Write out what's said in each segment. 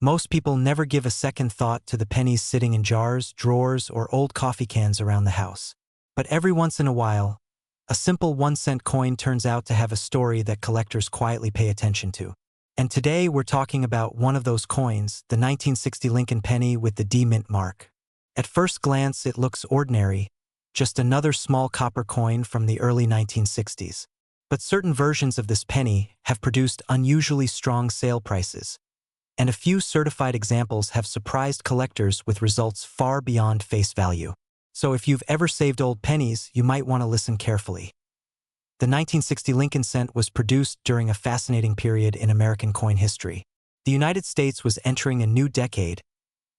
Most people never give a second thought to the pennies sitting in jars, drawers, or old coffee cans around the house. But every once in a while, a simple 1-cent coin turns out to have a story that collectors quietly pay attention to. And today we're talking about one of those coins, the 1960 Lincoln penny with the D mint mark. At first glance, it looks ordinary, just another small copper coin from the early 1960s. But certain versions of this penny have produced unusually strong sale prices, and a few certified examples have surprised collectors with results far beyond face value. So if you've ever saved old pennies, you might want to listen carefully. The 1960 Lincoln cent was produced during a fascinating period in American coin history. The United States was entering a new decade,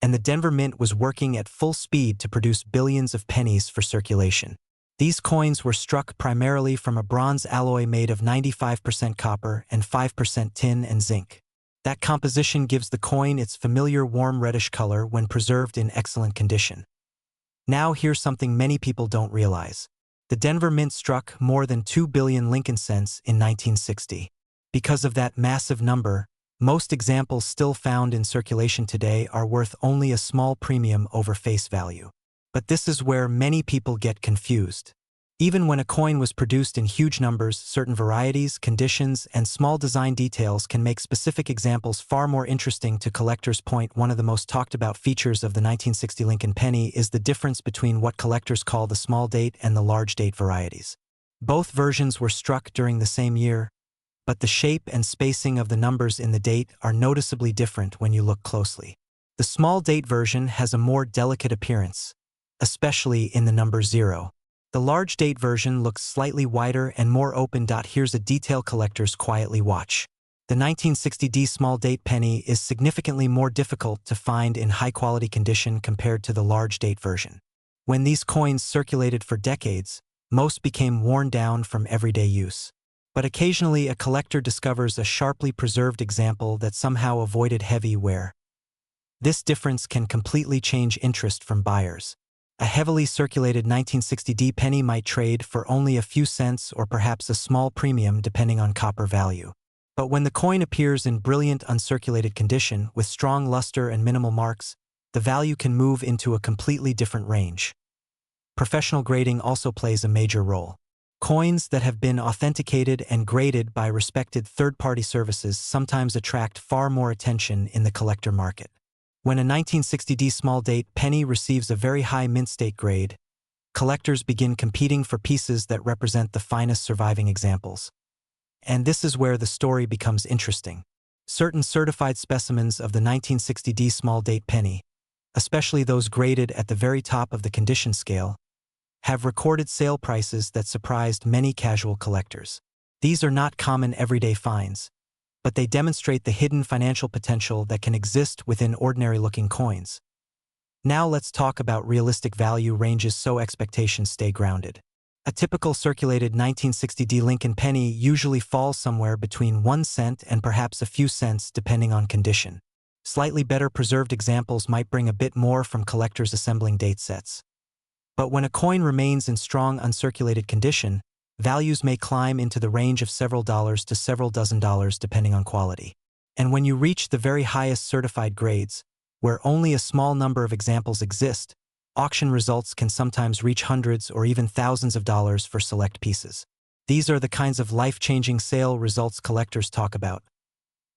and the Denver Mint was working at full speed to produce billions of pennies for circulation. These coins were struck primarily from a bronze alloy made of 95% copper and 5% tin and zinc. That composition gives the coin its familiar warm reddish color when preserved in excellent condition. Now here's something many people don't realize. The Denver Mint struck more than 2 billion Lincoln cents in 1960. Because of that massive number, most examples still found in circulation today are worth only a small premium over face value. But this is where many people get confused. Even when a coin was produced in huge numbers, certain varieties, conditions, and small design details can make specific examples far more interesting to collectors. One of the most talked about features of the 1960 Lincoln penny is the difference between what collectors call the small date and the large date varieties. Both versions were struck during the same year, but the shape and spacing of the numbers in the date are noticeably different when you look closely. The small date version has a more delicate appearance, especially in the number 0. The large date version looks slightly wider and more open. Here's a detail collectors quietly watch. The 1960 D small date penny is significantly more difficult to find in high-quality condition compared to the large date version. When these coins circulated for decades, most became worn down from everyday use. But occasionally a collector discovers a sharply preserved example that somehow avoided heavy wear. This difference can completely change interest from buyers. A heavily circulated 1960 D penny might trade for only a few cents or perhaps a small premium depending on copper value. But when the coin appears in brilliant uncirculated condition with strong luster and minimal marks, the value can move into a completely different range. Professional grading also plays a major role. Coins that have been authenticated and graded by respected third-party services sometimes attract far more attention in the collector market. When a 1960 D small date penny receives a very high mint state grade, collectors begin competing for pieces that represent the finest surviving examples. And this is where the story becomes interesting. Certain certified specimens of the 1960 D small date penny, especially those graded at the very top of the condition scale, have recorded sale prices that surprised many casual collectors. These are not common everyday finds, but they demonstrate the hidden financial potential that can exist within ordinary-looking coins. Now let's talk about realistic value ranges so expectations stay grounded. A typical circulated 1960 D Lincoln penny usually falls somewhere between 1 cent and perhaps a few cents depending on condition. Slightly better preserved examples might bring a bit more from collectors assembling date sets. But when a coin remains in strong uncirculated condition, values may climb into the range of several dollars to several dozen dollars depending on quality. And when you reach the very highest certified grades, where only a small number of examples exist, auction results can sometimes reach hundreds or even thousands of dollars for select pieces. These are the kinds of life-changing sale results collectors talk about.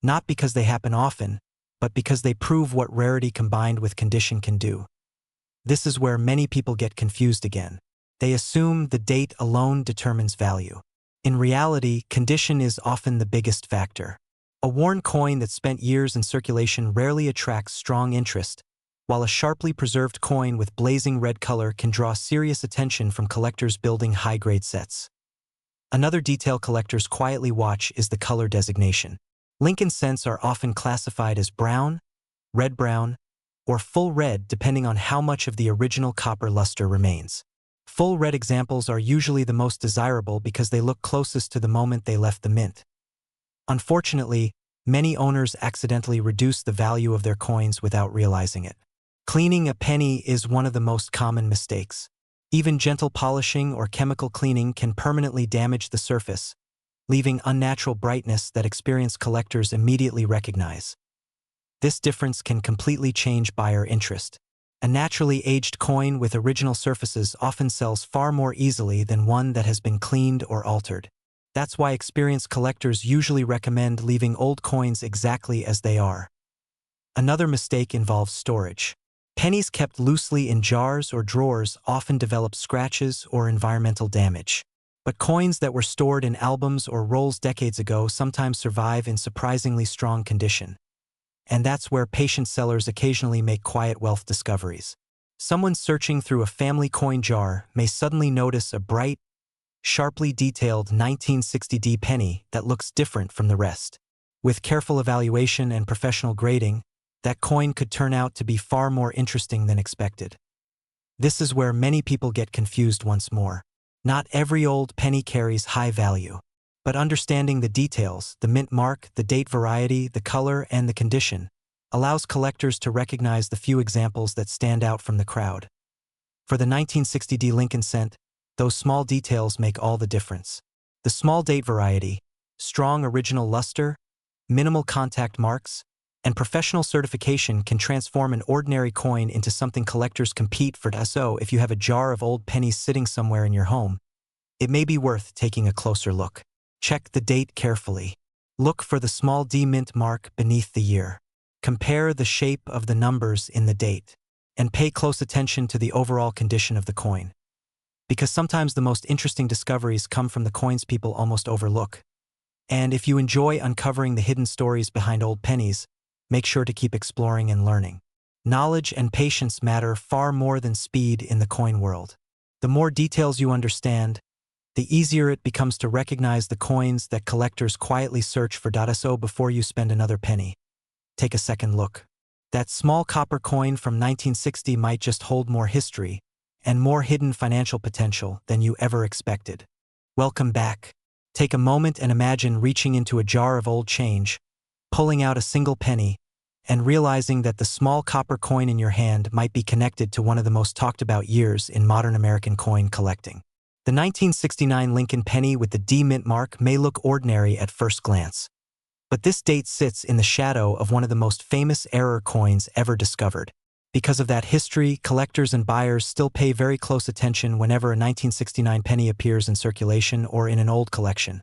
Not because they happen often, but because they prove what rarity combined with condition can do. This is where many people get confused again. They assume the date alone determines value. In reality, condition is often the biggest factor. A worn coin that spent years in circulation rarely attracts strong interest, while a sharply preserved coin with blazing red color can draw serious attention from collectors building high-grade sets. Another detail collectors quietly watch is the color designation. Lincoln cents are often classified as brown, red-brown, or full red depending on how much of the original copper luster remains. Full red examples are usually the most desirable because they look closest to the moment they left the mint. Unfortunately, many owners accidentally reduce the value of their coins without realizing it. Cleaning a penny is one of the most common mistakes. Even gentle polishing or chemical cleaning can permanently damage the surface, leaving unnatural brightness that experienced collectors immediately recognize. This difference can completely change buyer interest. A naturally aged coin with original surfaces often sells far more easily than one that has been cleaned or altered. That's why experienced collectors usually recommend leaving old coins exactly as they are. Another mistake involves storage. Pennies kept loosely in jars or drawers often develop scratches or environmental damage. But coins that were stored in albums or rolls decades ago sometimes survive in surprisingly strong condition. And that's where patient sellers occasionally make quiet wealth discoveries. Someone searching through a family coin jar may suddenly notice a bright, sharply detailed 1960D penny that looks different from the rest. With careful evaluation and professional grading, that coin could turn out to be far more interesting than expected. This is where many people get confused once more. Not every old penny carries high value. But understanding the details, the mint mark, the date variety, the color, and the condition, allows collectors to recognize the few examples that stand out from the crowd. For the 1960D Lincoln cent, those small details make all the difference. The small date variety, strong original luster, minimal contact marks, and professional certification can transform an ordinary coin into something collectors compete for. So, if you have a jar of old pennies sitting somewhere in your home, it may be worth taking a closer look. Check the date carefully. Look for the small D mint mark beneath the year. Compare the shape of the numbers in the date, and pay close attention to the overall condition of the coin. Because sometimes the most interesting discoveries come from the coins people almost overlook. And if you enjoy uncovering the hidden stories behind old pennies, make sure to keep exploring and learning. Knowledge and patience matter far more than speed in the coin world. The more details you understand, the easier it becomes to recognize the coins that collectors quietly search for. So before you spend another penny, take a second look. That small copper coin from 1960 might just hold more history and more hidden financial potential than you ever expected. Welcome back. Take a moment and imagine reaching into a jar of old change, pulling out a single penny, and realizing that the small copper coin in your hand might be connected to one of the most talked about years in modern American coin collecting. The 1969 Lincoln penny with the D mint mark may look ordinary at first glance. But this date sits in the shadow of one of the most famous error coins ever discovered. Because of that history, collectors and buyers still pay very close attention whenever a 1969 penny appears in circulation or in an old collection.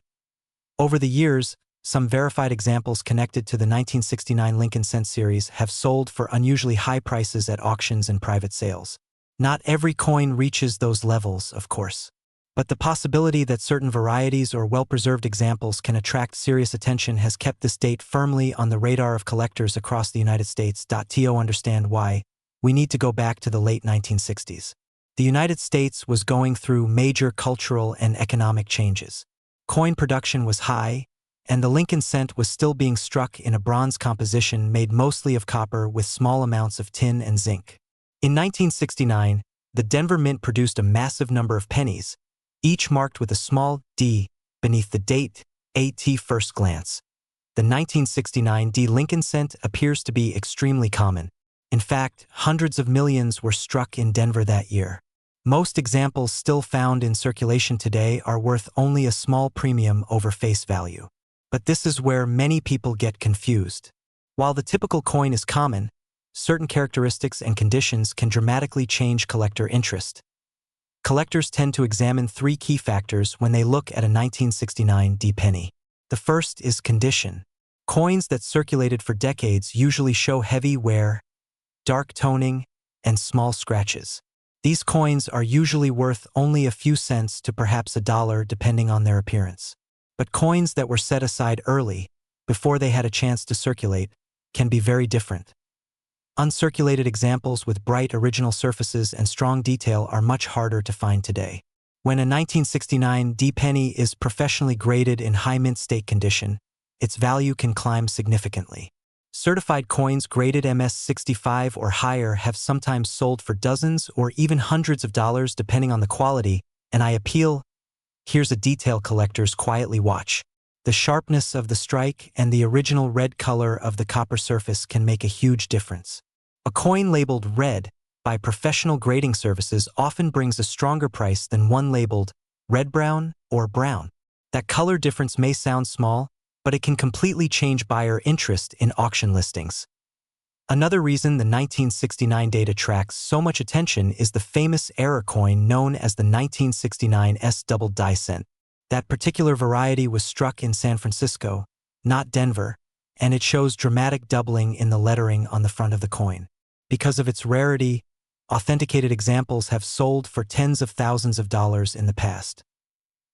Over the years, some verified examples connected to the 1969 Lincoln cent series have sold for unusually high prices at auctions and private sales. Not every coin reaches those levels, of course. But the possibility that certain varieties or well-preserved examples can attract serious attention has kept this date firmly on the radar of collectors across the United States. To understand why, we need to go back to the late 1960s. The United States was going through major cultural and economic changes. Coin production was high, and the Lincoln cent was still being struck in a bronze composition made mostly of copper with small amounts of tin and zinc. In 1969, the Denver Mint produced a massive number of pennies, each marked with a small D beneath the date. At first glance, the 1969 D Lincoln cent appears to be extremely common. In fact, hundreds of millions were struck in Denver that year. Most examples still found in circulation today are worth only a small premium over face value. But this is where many people get confused. While the typical coin is common, certain characteristics and conditions can dramatically change collector interest. Collectors tend to examine three key factors when they look at a 1969 D penny. The first is condition. Coins that circulated for decades usually show heavy wear, dark toning, and small scratches. These coins are usually worth only a few cents to perhaps $1 depending on their appearance. But coins that were set aside early, before they had a chance to circulate, can be very different. Uncirculated examples with bright original surfaces and strong detail are much harder to find today. When a 1969 D penny is professionally graded in high mint state condition, its value can climb significantly. Certified coins graded MS-65 or higher have sometimes sold for dozens or even hundreds of dollars depending on the quality, and here's a detail collectors quietly watch. The sharpness of the strike and the original red color of the copper surface can make a huge difference. A coin labeled red by professional grading services often brings a stronger price than one labeled red-brown or brown. That color difference may sound small, but it can completely change buyer interest in auction listings. Another reason the 1969 date attracts so much attention is the famous error coin known as the 1969 S-double die cent. That particular variety was struck in San Francisco, not Denver, and it shows dramatic doubling in the lettering on the front of the coin. Because of its rarity, authenticated examples have sold for tens of thousands of dollars in the past.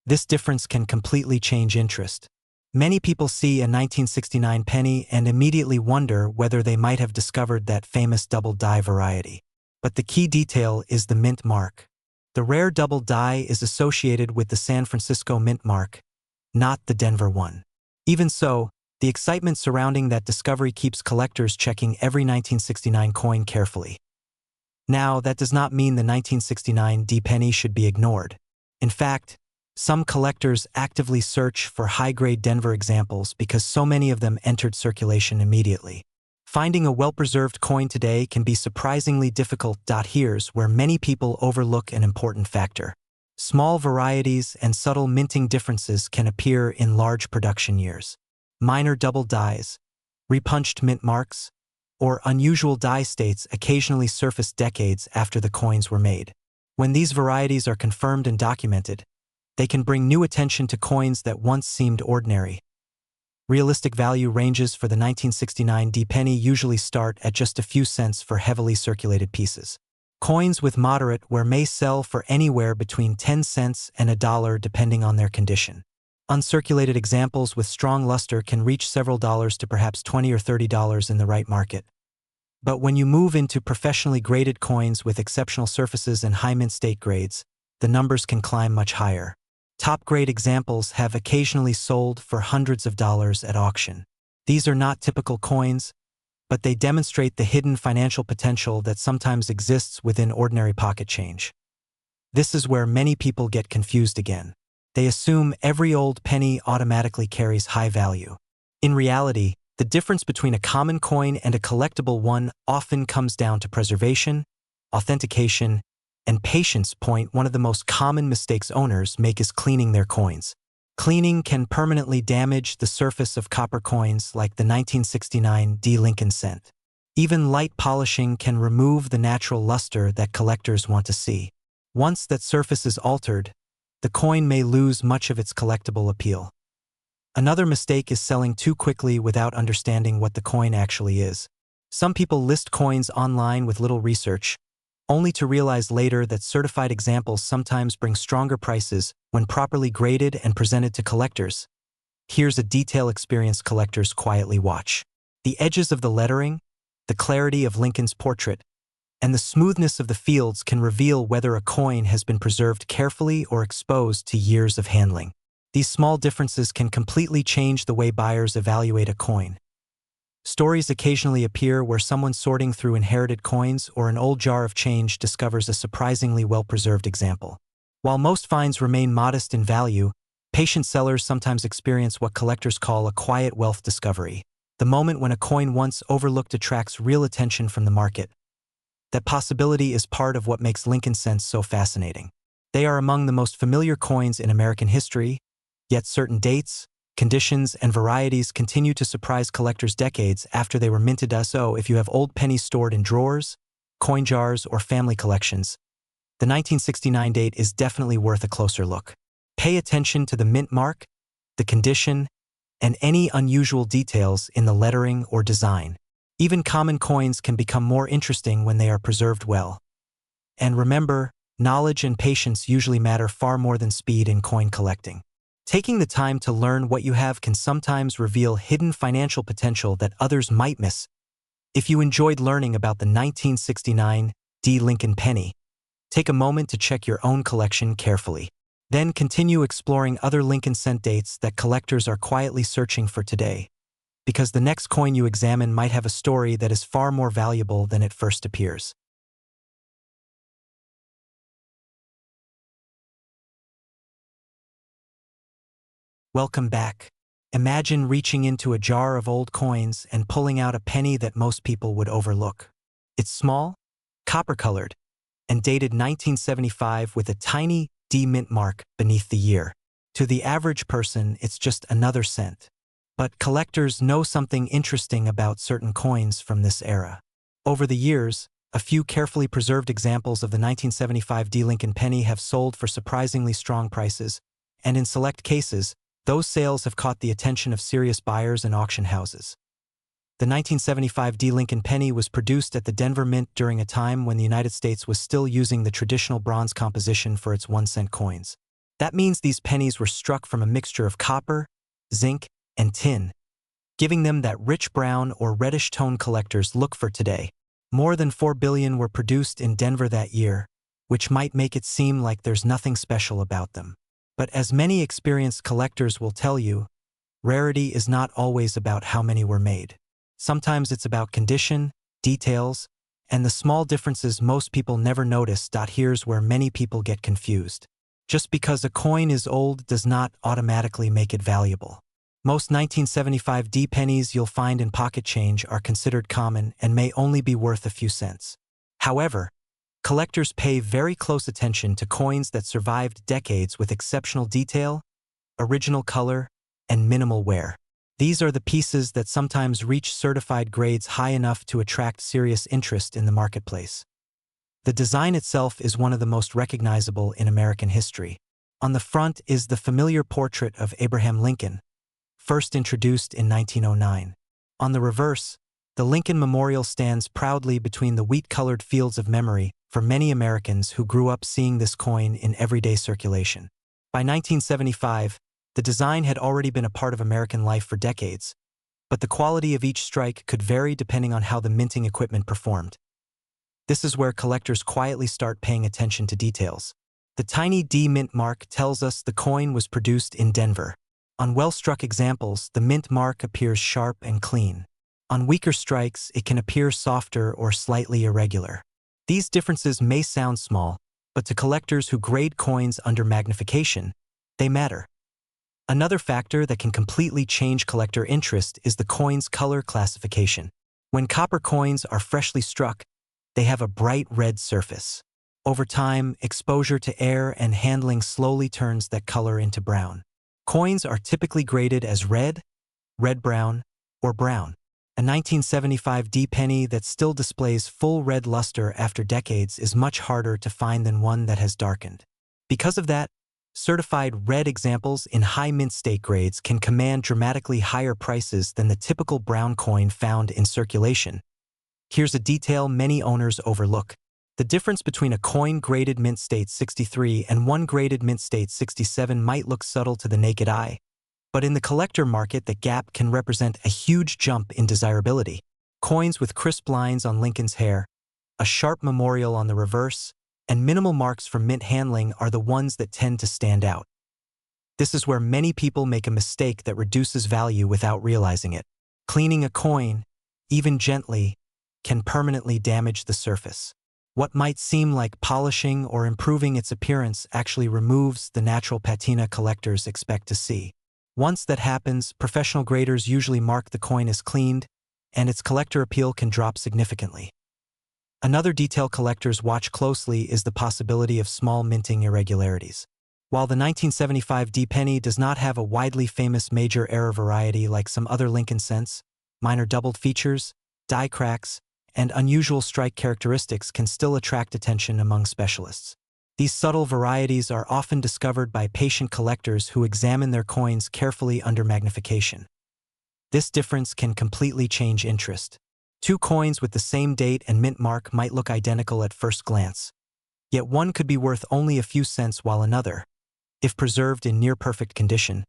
This difference can completely change interest. Many people see a 1969 penny and immediately wonder whether they might have discovered that famous double die variety. But the key detail is the mint mark. The rare double die is associated with the San Francisco mint mark, not the Denver one. Even so, the excitement surrounding that discovery keeps collectors checking every 1969 coin carefully. Now, that does not mean the 1969 D penny should be ignored. In fact, some collectors actively search for high-grade Denver examples because so many of them entered circulation immediately. Finding a well-preserved coin today can be surprisingly difficult. Here's where many people overlook an important factor. Small varieties and subtle minting differences can appear in large production years. Minor double dies, repunched mint marks, or unusual die states occasionally surface decades after the coins were made. When these varieties are confirmed and documented, they can bring new attention to coins that once seemed ordinary. Realistic value ranges for the 1969 D penny usually start at just a few cents for heavily circulated pieces. Coins with moderate wear may sell for anywhere between 10 cents and $1 depending on their condition. Uncirculated examples with strong luster can reach several dollars to perhaps $20 or $30 in the right market. But when you move into professionally graded coins with exceptional surfaces and high mint state grades, the numbers can climb much higher. Top-grade examples have occasionally sold for hundreds of dollars at auction. These are not typical coins, but they demonstrate the hidden financial potential that sometimes exists within ordinary pocket change. This is where many people get confused again. They assume every old penny automatically carries high value. In reality, the difference between a common coin and a collectible one often comes down to preservation, authentication, and patience. One of the most common mistakes owners make is cleaning their coins. Cleaning can permanently damage the surface of copper coins like the 1969 D Lincoln cent. Even light polishing can remove the natural luster that collectors want to see. Once that surface is altered, the coin may lose much of its collectible appeal. Another mistake is selling too quickly without understanding what the coin actually is. Some people list coins online with little research, only to realize later that certified examples sometimes bring stronger prices when properly graded and presented to collectors. Here's a detail experienced collectors quietly watch. The edges of the lettering, the clarity of Lincoln's portrait, and the smoothness of the fields can reveal whether a coin has been preserved carefully or exposed to years of handling. These small differences can completely change the way buyers evaluate a coin. Stories occasionally appear where someone sorting through inherited coins or an old jar of change discovers a surprisingly well-preserved example. While most finds remain modest in value, patient sellers sometimes experience what collectors call a quiet wealth discovery, the moment when a coin once overlooked attracts real attention from the market. That possibility is part of what makes Lincoln cents so fascinating. They are among the most familiar coins in American history, yet certain dates, conditions, and varieties continue to surprise collectors decades after they were minted. So if you have old pennies stored in drawers, coin jars, or family collections, the 1969 date is definitely worth a closer look. Pay attention to the mint mark, the condition, and any unusual details in the lettering or design. Even common coins can become more interesting when they are preserved well. And remember, knowledge and patience usually matter far more than speed in coin collecting. Taking the time to learn what you have can sometimes reveal hidden financial potential that others might miss. If you enjoyed learning about the 1969 D Lincoln penny, take a moment to check your own collection carefully. Then continue exploring other Lincoln cent dates that collectors are quietly searching for today, because the next coin you examine might have a story that is far more valuable than it first appears. Welcome back. Imagine reaching into a jar of old coins and pulling out a penny that most people would overlook. It's small, copper-colored, and dated 1975 with a tiny D mint mark beneath the year. To the average person, it's just another cent. But collectors know something interesting about certain coins from this era. Over the years, a few carefully preserved examples of the 1975 D Lincoln penny have sold for surprisingly strong prices, and in select cases, those sales have caught the attention of serious buyers and auction houses. The 1975 D Lincoln penny was produced at the Denver Mint during a time when the United States was still using the traditional bronze composition for its 1-cent coins. That means these pennies were struck from a mixture of copper, zinc, and tin, giving them that rich brown or reddish tone collectors look for today. More than 4 billion were produced in Denver that year, which might make it seem like there's nothing special about them. But as many experienced collectors will tell you, rarity is not always about how many were made. Sometimes it's about condition, details, and the small differences most people never notice. Here's where many people get confused. Just because a coin is old does not automatically make it valuable. Most 1975 D pennies you'll find in pocket change are considered common and may only be worth a few cents. However, collectors pay very close attention to coins that survived decades with exceptional detail, original color, and minimal wear. These are the pieces that sometimes reach certified grades high enough to attract serious interest in the marketplace. The design itself is one of the most recognizable in American history. On the front is the familiar portrait of Abraham Lincoln, first introduced in 1909. On the reverse, the Lincoln Memorial stands proudly between the wheat-colored fields of memory for many Americans who grew up seeing this coin in everyday circulation. By 1975, the design had already been a part of American life for decades, but the quality of each strike could vary depending on how the minting equipment performed. This is where collectors quietly start paying attention to details. The tiny D mint mark tells us the coin was produced in Denver. On well-struck examples, the mint mark appears sharp and clean. On weaker strikes, it can appear softer or slightly irregular. These differences may sound small, but to collectors who grade coins under magnification, they matter. Another factor that can completely change collector interest is the coin's color classification. When copper coins are freshly struck, they have a bright red surface. Over time, exposure to air and handling slowly turns that color into brown. Coins are typically graded as red, red-brown, or brown. A 1975 D penny that still displays full red luster after decades is much harder to find than one that has darkened. Because of that, certified red examples in high mint state grades can command dramatically higher prices than the typical brown coin found in circulation. Here's a detail many owners overlook. The difference between a coin graded mint state 63 and one graded mint state 67 might look subtle to the naked eye, but in the collector market that gap can represent a huge jump in desirability. Coins with crisp lines on Lincoln's hair, a sharp memorial on the reverse, and minimal marks from mint handling are the ones that tend to stand out. This is where many people make a mistake that reduces value without realizing it. Cleaning a coin, even gently, can permanently damage the surface. What might seem like polishing or improving its appearance actually removes the natural patina collectors expect to see. Once that happens, professional graders usually mark the coin as cleaned, and its collector appeal can drop significantly. Another detail collectors watch closely is the possibility of small minting irregularities. While the 1975 D penny does not have a widely famous major error variety like some other Lincoln cents, minor doubled features, die cracks, and unusual strike characteristics can still attract attention among specialists. These subtle varieties are often discovered by patient collectors who examine their coins carefully under magnification. This difference can completely change interest. Two coins with the same date and mint mark might look identical at first glance, yet one could be worth only a few cents while another, if preserved in near-perfect condition,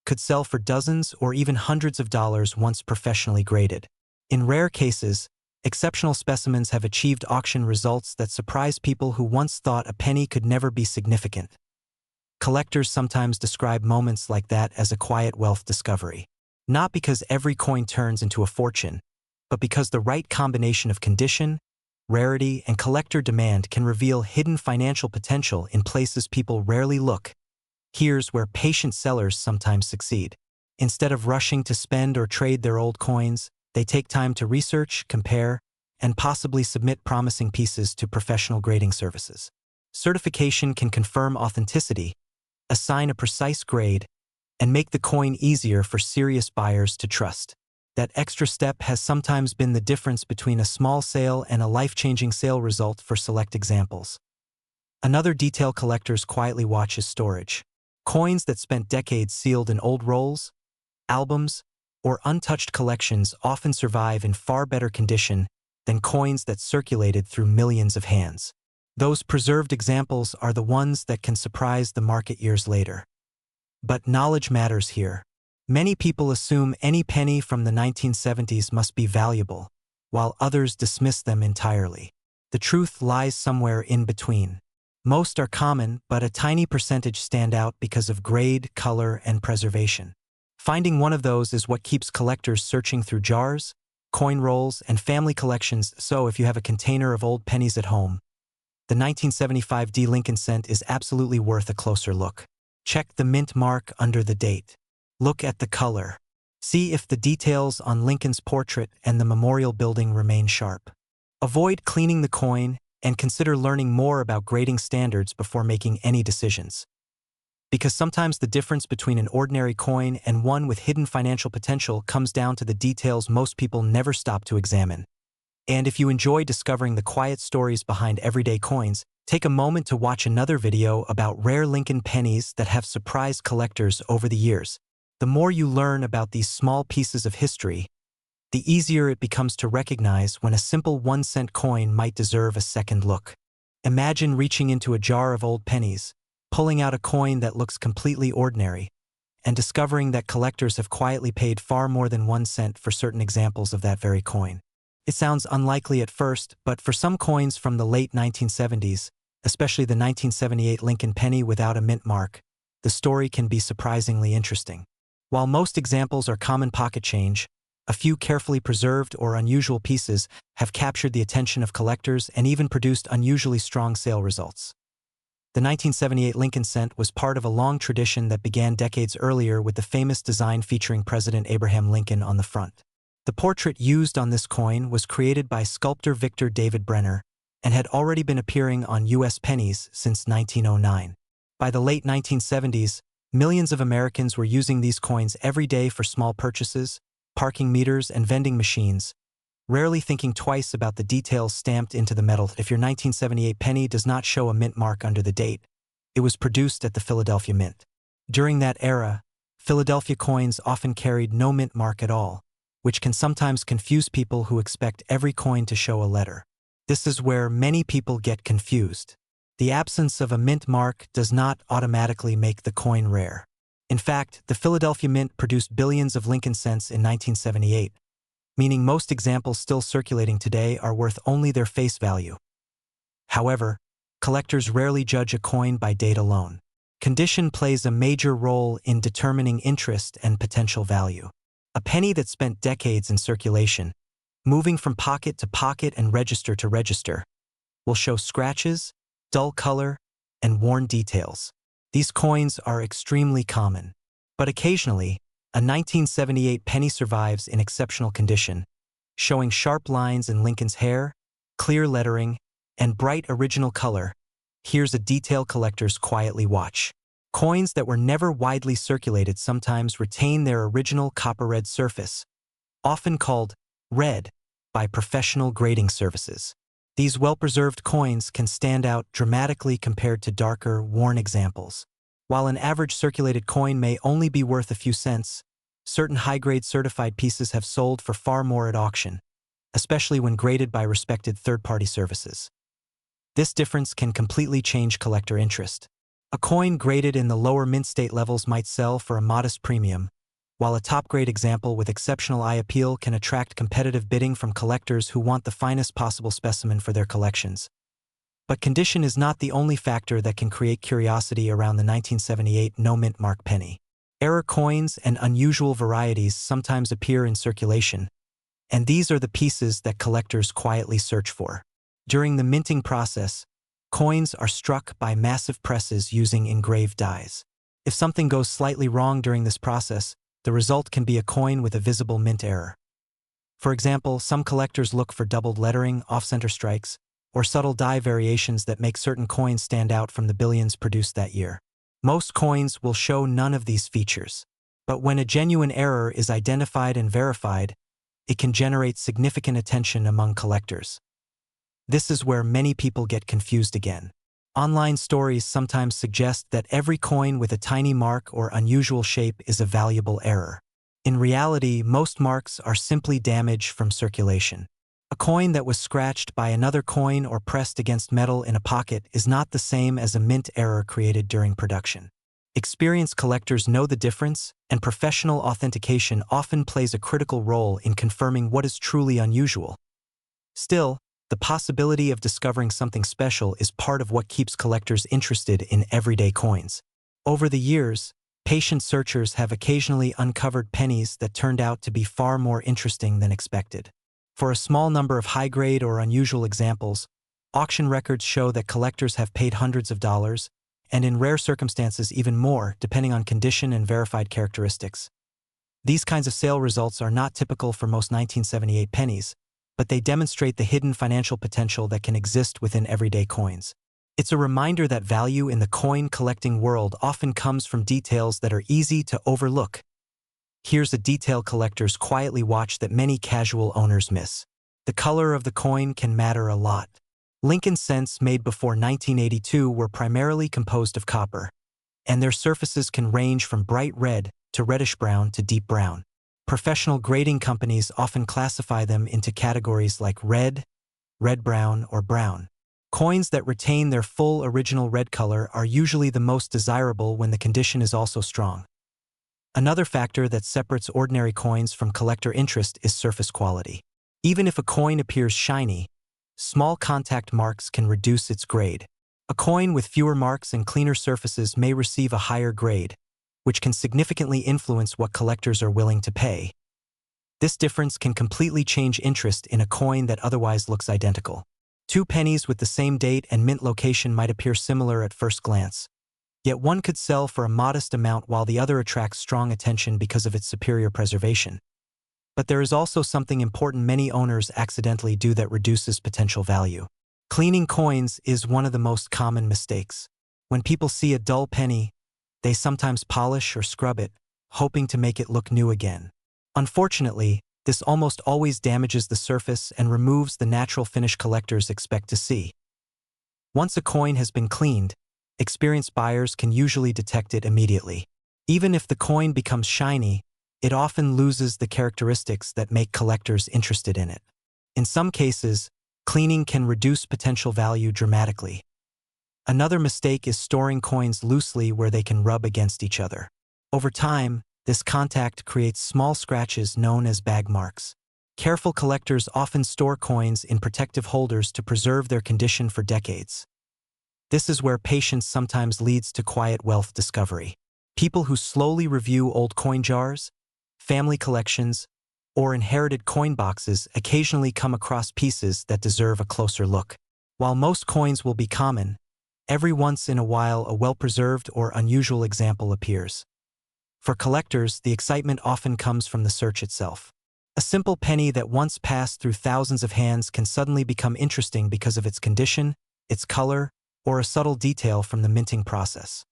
could sell for dozens or even hundreds of dollars once professionally graded. In rare cases, exceptional specimens have achieved auction results that surprise people who once thought a penny could never be significant. Collectors sometimes describe moments like that as a quiet wealth discovery. Not because every coin turns into a fortune, but because the right combination of condition, rarity, and collector demand can reveal hidden financial potential in places people rarely look. Here's where patient sellers sometimes succeed. Instead of rushing to spend or trade their old coins, they take time to research, compare, and possibly submit promising pieces to professional grading services. Certification can confirm authenticity, assign a precise grade, and make the coin easier for serious buyers to trust. That extra step has sometimes been the difference between a small sale and a life-changing sale result for select examples. Another detail collectors quietly watch is storage. Coins that spent decades sealed in old rolls, albums, or untouched collections often survive in far better condition than coins that circulated through millions of hands. Those preserved examples are the ones that can surprise the market years later. But knowledge matters here. Many people assume any penny from the 1970s must be valuable, while others dismiss them entirely. The truth lies somewhere in between. Most are common, but a tiny percentage stand out because of grade, color, and preservation. Finding one of those is what keeps collectors searching through jars, coin rolls, and family collections. So if you have a container of old pennies at home, the 1975 Lincoln cent is absolutely worth a closer look. Check the mint mark under the date. Look at the color. See if the details on Lincoln's portrait and the memorial building remain sharp. Avoid cleaning the coin and consider learning more about grading standards before making any decisions. Because sometimes the difference between an ordinary coin and one with hidden financial potential comes down to the details most people never stop to examine. And if you enjoy discovering the quiet stories behind everyday coins, take a moment to watch another video about rare Lincoln pennies that have surprised collectors over the years. The more you learn about these small pieces of history, the easier it becomes to recognize when a simple 1-cent coin might deserve a second look. Imagine reaching into a jar of old pennies, pulling out a coin that looks completely ordinary, and discovering that collectors have quietly paid far more than 1 cent for certain examples of that very coin. It sounds unlikely at first, but for some coins from the late 1970s, especially the 1978 Lincoln penny without a mint mark, the story can be surprisingly interesting. While most examples are common pocket change, a few carefully preserved or unusual pieces have captured the attention of collectors and even produced unusually strong sale results. The 1978 Lincoln cent was part of a long tradition that began decades earlier with the famous design featuring President Abraham Lincoln on the front. The portrait used on this coin was created by sculptor Victor David Brenner and had already been appearing on U.S. pennies since 1909. By the late 1970s, millions of Americans were using these coins every day for small purchases, parking meters, and vending machines, rarely thinking twice about the details stamped into the metal. If your 1978 penny does not show a mint mark under the date, it was produced at the Philadelphia Mint. During that era, Philadelphia coins often carried no mint mark at all, which can sometimes confuse people who expect every coin to show a letter. This is where many people get confused. The absence of a mint mark does not automatically make the coin rare. In fact, the Philadelphia Mint produced billions of Lincoln cents in 1978, meaning most examples still circulating today are worth only their face value. However, collectors rarely judge a coin by date alone. Condition plays a major role in determining interest and potential value. A penny that spent decades in circulation, moving from pocket to pocket and register to register, will show scratches, dull color, and worn details. These coins are extremely common, but occasionally, a 1978 penny survives in exceptional condition, showing sharp lines in Lincoln's hair, clear lettering, and bright original color. Here's a detail collectors quietly watch. Coins that were never widely circulated sometimes retain their original copper-red surface, often called red by professional grading services. These well-preserved coins can stand out dramatically compared to darker, worn examples. While an average circulated coin may only be worth a few cents, certain high-grade certified pieces have sold for far more at auction, especially when graded by respected third-party services. This difference can completely change collector interest. A coin graded in the lower mint state levels might sell for a modest premium, while a top-grade example with exceptional eye appeal can attract competitive bidding from collectors who want the finest possible specimen for their collections. But condition is not the only factor that can create curiosity around the 1978 no-mint mark penny. Error coins and unusual varieties sometimes appear in circulation, and these are the pieces that collectors quietly search for. During the minting process, coins are struck by massive presses using engraved dies. If something goes slightly wrong during this process, the result can be a coin with a visible mint error. For example, some collectors look for doubled lettering, off-center strikes, or subtle die variations that make certain coins stand out from the billions produced that year. Most coins will show none of these features. But when a genuine error is identified and verified, it can generate significant attention among collectors. This is where many people get confused again. Online stories sometimes suggest that every coin with a tiny mark or unusual shape is a valuable error. In reality, most marks are simply damage from circulation. A coin that was scratched by another coin or pressed against metal in a pocket is not the same as a mint error created during production. Experienced collectors know the difference, and professional authentication often plays a critical role in confirming what is truly unusual. Still, the possibility of discovering something special is part of what keeps collectors interested in everyday coins. Over the years, patient searchers have occasionally uncovered pennies that turned out to be far more interesting than expected. For a small number of high-grade or unusual examples, auction records show that collectors have paid hundreds of dollars, and in rare circumstances even more, depending on condition and verified characteristics. These kinds of sale results are not typical for most 1978 pennies, but they demonstrate the hidden financial potential that can exist within everyday coins. It's a reminder that value in the coin collecting world often comes from details that are easy to overlook. Here's a detail collectors quietly watch that many casual owners miss. The color of the coin can matter a lot. Lincoln cents made before 1982 were primarily composed of copper, and their surfaces can range from bright red to reddish brown to deep brown. Professional grading companies often classify them into categories like red, red-brown, or brown. Coins that retain their full original red color are usually the most desirable when the condition is also strong. Another factor that separates ordinary coins from collector interest is surface quality. Even if a coin appears shiny, small contact marks can reduce its grade. A coin with fewer marks and cleaner surfaces may receive a higher grade, which can significantly influence what collectors are willing to pay. This difference can completely change interest in a coin that otherwise looks identical. Two pennies with the same date and mint location might appear similar at first glance, yet one could sell for a modest amount while the other attracts strong attention because of its superior preservation. But there is also something important many owners accidentally do that reduces potential value. Cleaning coins is one of the most common mistakes. When people see a dull penny, they sometimes polish or scrub it, hoping to make it look new again. Unfortunately, this almost always damages the surface and removes the natural finish collectors expect to see. Once a coin has been cleaned, experienced buyers can usually detect it immediately. Even if the coin becomes shiny, it often loses the characteristics that make collectors interested in it. In some cases, cleaning can reduce potential value dramatically. Another mistake is storing coins loosely where they can rub against each other. Over time, this contact creates small scratches known as bag marks. Careful collectors often store coins in protective holders to preserve their condition for decades. This is where patience sometimes leads to quiet wealth discovery. People who slowly review old coin jars, family collections, or inherited coin boxes occasionally come across pieces that deserve a closer look. While most coins will be common, every once in a while a well-preserved or unusual example appears. For collectors, the excitement often comes from the search itself. A simple penny that once passed through thousands of hands can suddenly become interesting because of its condition, its color, or a subtle detail from the minting process.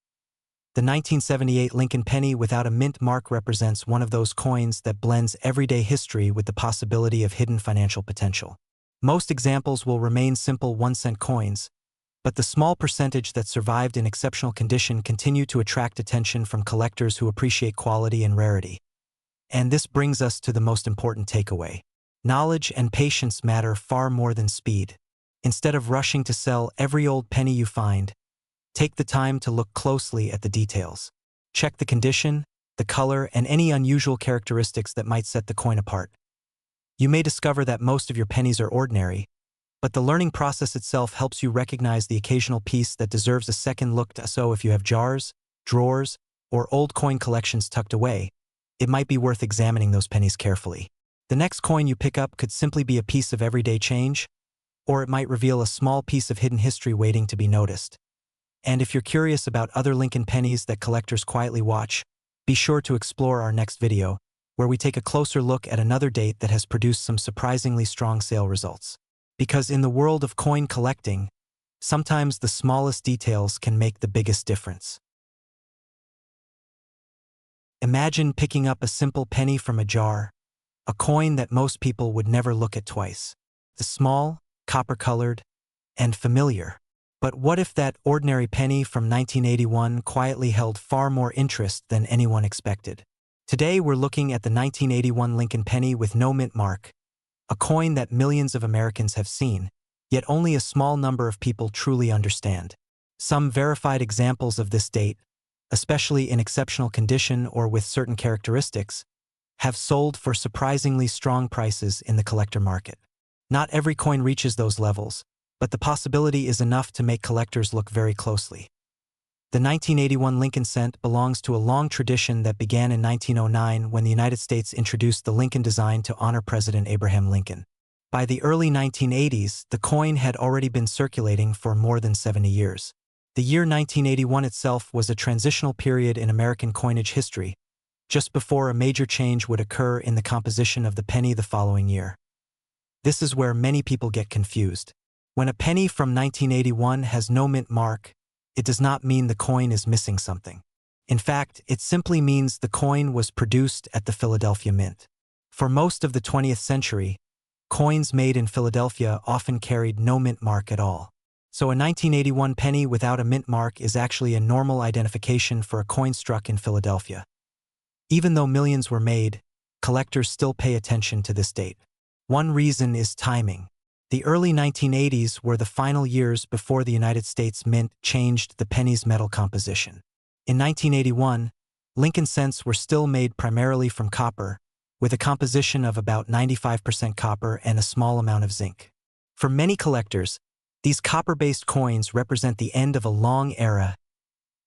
The 1978 Lincoln penny without a mint mark represents one of those coins that blends everyday history with the possibility of hidden financial potential. Most examples will remain simple 1-cent coins, but the small percentage that survived in exceptional condition continue to attract attention from collectors who appreciate quality and rarity. And this brings us to the most important takeaway. Knowledge and patience matter far more than speed. Instead of rushing to sell every old penny you find, take the time to look closely at the details. Check the condition, the color, and any unusual characteristics that might set the coin apart. You may discover that most of your pennies are ordinary, but the learning process itself helps you recognize the occasional piece that deserves a second look. So if you have jars, drawers, or old coin collections tucked away, it might be worth examining those pennies carefully. The next coin you pick up could simply be a piece of everyday change, or it might reveal a small piece of hidden history waiting to be noticed. And if you're curious about other Lincoln pennies that collectors quietly watch, be sure to explore our next video, where we take a closer look at another date that has produced some surprisingly strong sale results. Because in the world of coin collecting, sometimes the smallest details can make the biggest difference. Imagine picking up a simple penny from a jar, a coin that most people would never look at twice. The small, copper-colored, and familiar. But what if that ordinary penny from 1981 quietly held far more interest than anyone expected? Today we're looking at the 1981 Lincoln penny with no mint mark, a coin that millions of Americans have seen, yet only a small number of people truly understand. Some verified examples of this date, especially in exceptional condition or with certain characteristics, have sold for surprisingly strong prices in the collector market. Not every coin reaches those levels, but the possibility is enough to make collectors look very closely. The 1981 Lincoln cent belongs to a long tradition that began in 1909 when the United States introduced the Lincoln design to honor President Abraham Lincoln. By the early 1980s, the coin had already been circulating for more than 70 years. The year 1981 itself was a transitional period in American coinage history, just before a major change would occur in the composition of the penny the following year. This is where many people get confused. When a penny from 1981 has no mint mark, it does not mean the coin is missing something. In fact, it simply means the coin was produced at the Philadelphia Mint. For most of the 20th century, coins made in Philadelphia often carried no mint mark at all. So a 1981 penny without a mint mark is actually a normal identification for a coin struck in Philadelphia. Even though millions were made, collectors still pay attention to this date. One reason is timing. The early 1980s were the final years before the United States Mint changed the penny's metal composition. In 1981, Lincoln cents were still made primarily from copper, with a composition of about 95% copper and a small amount of zinc. For many collectors, these copper-based coins represent the end of a long era.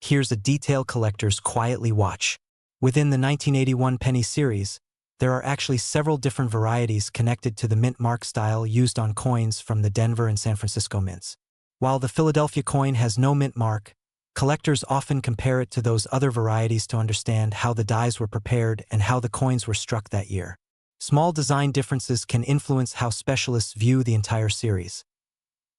Here's a detail collectors quietly watch. Within the 1981 penny series, there are actually several different varieties connected to the mint mark style used on coins from the Denver and San Francisco mints. While the Philadelphia coin has no mint mark, collectors often compare it to those other varieties to understand how the dies were prepared and how the coins were struck that year. Small design differences can influence how specialists view the entire series.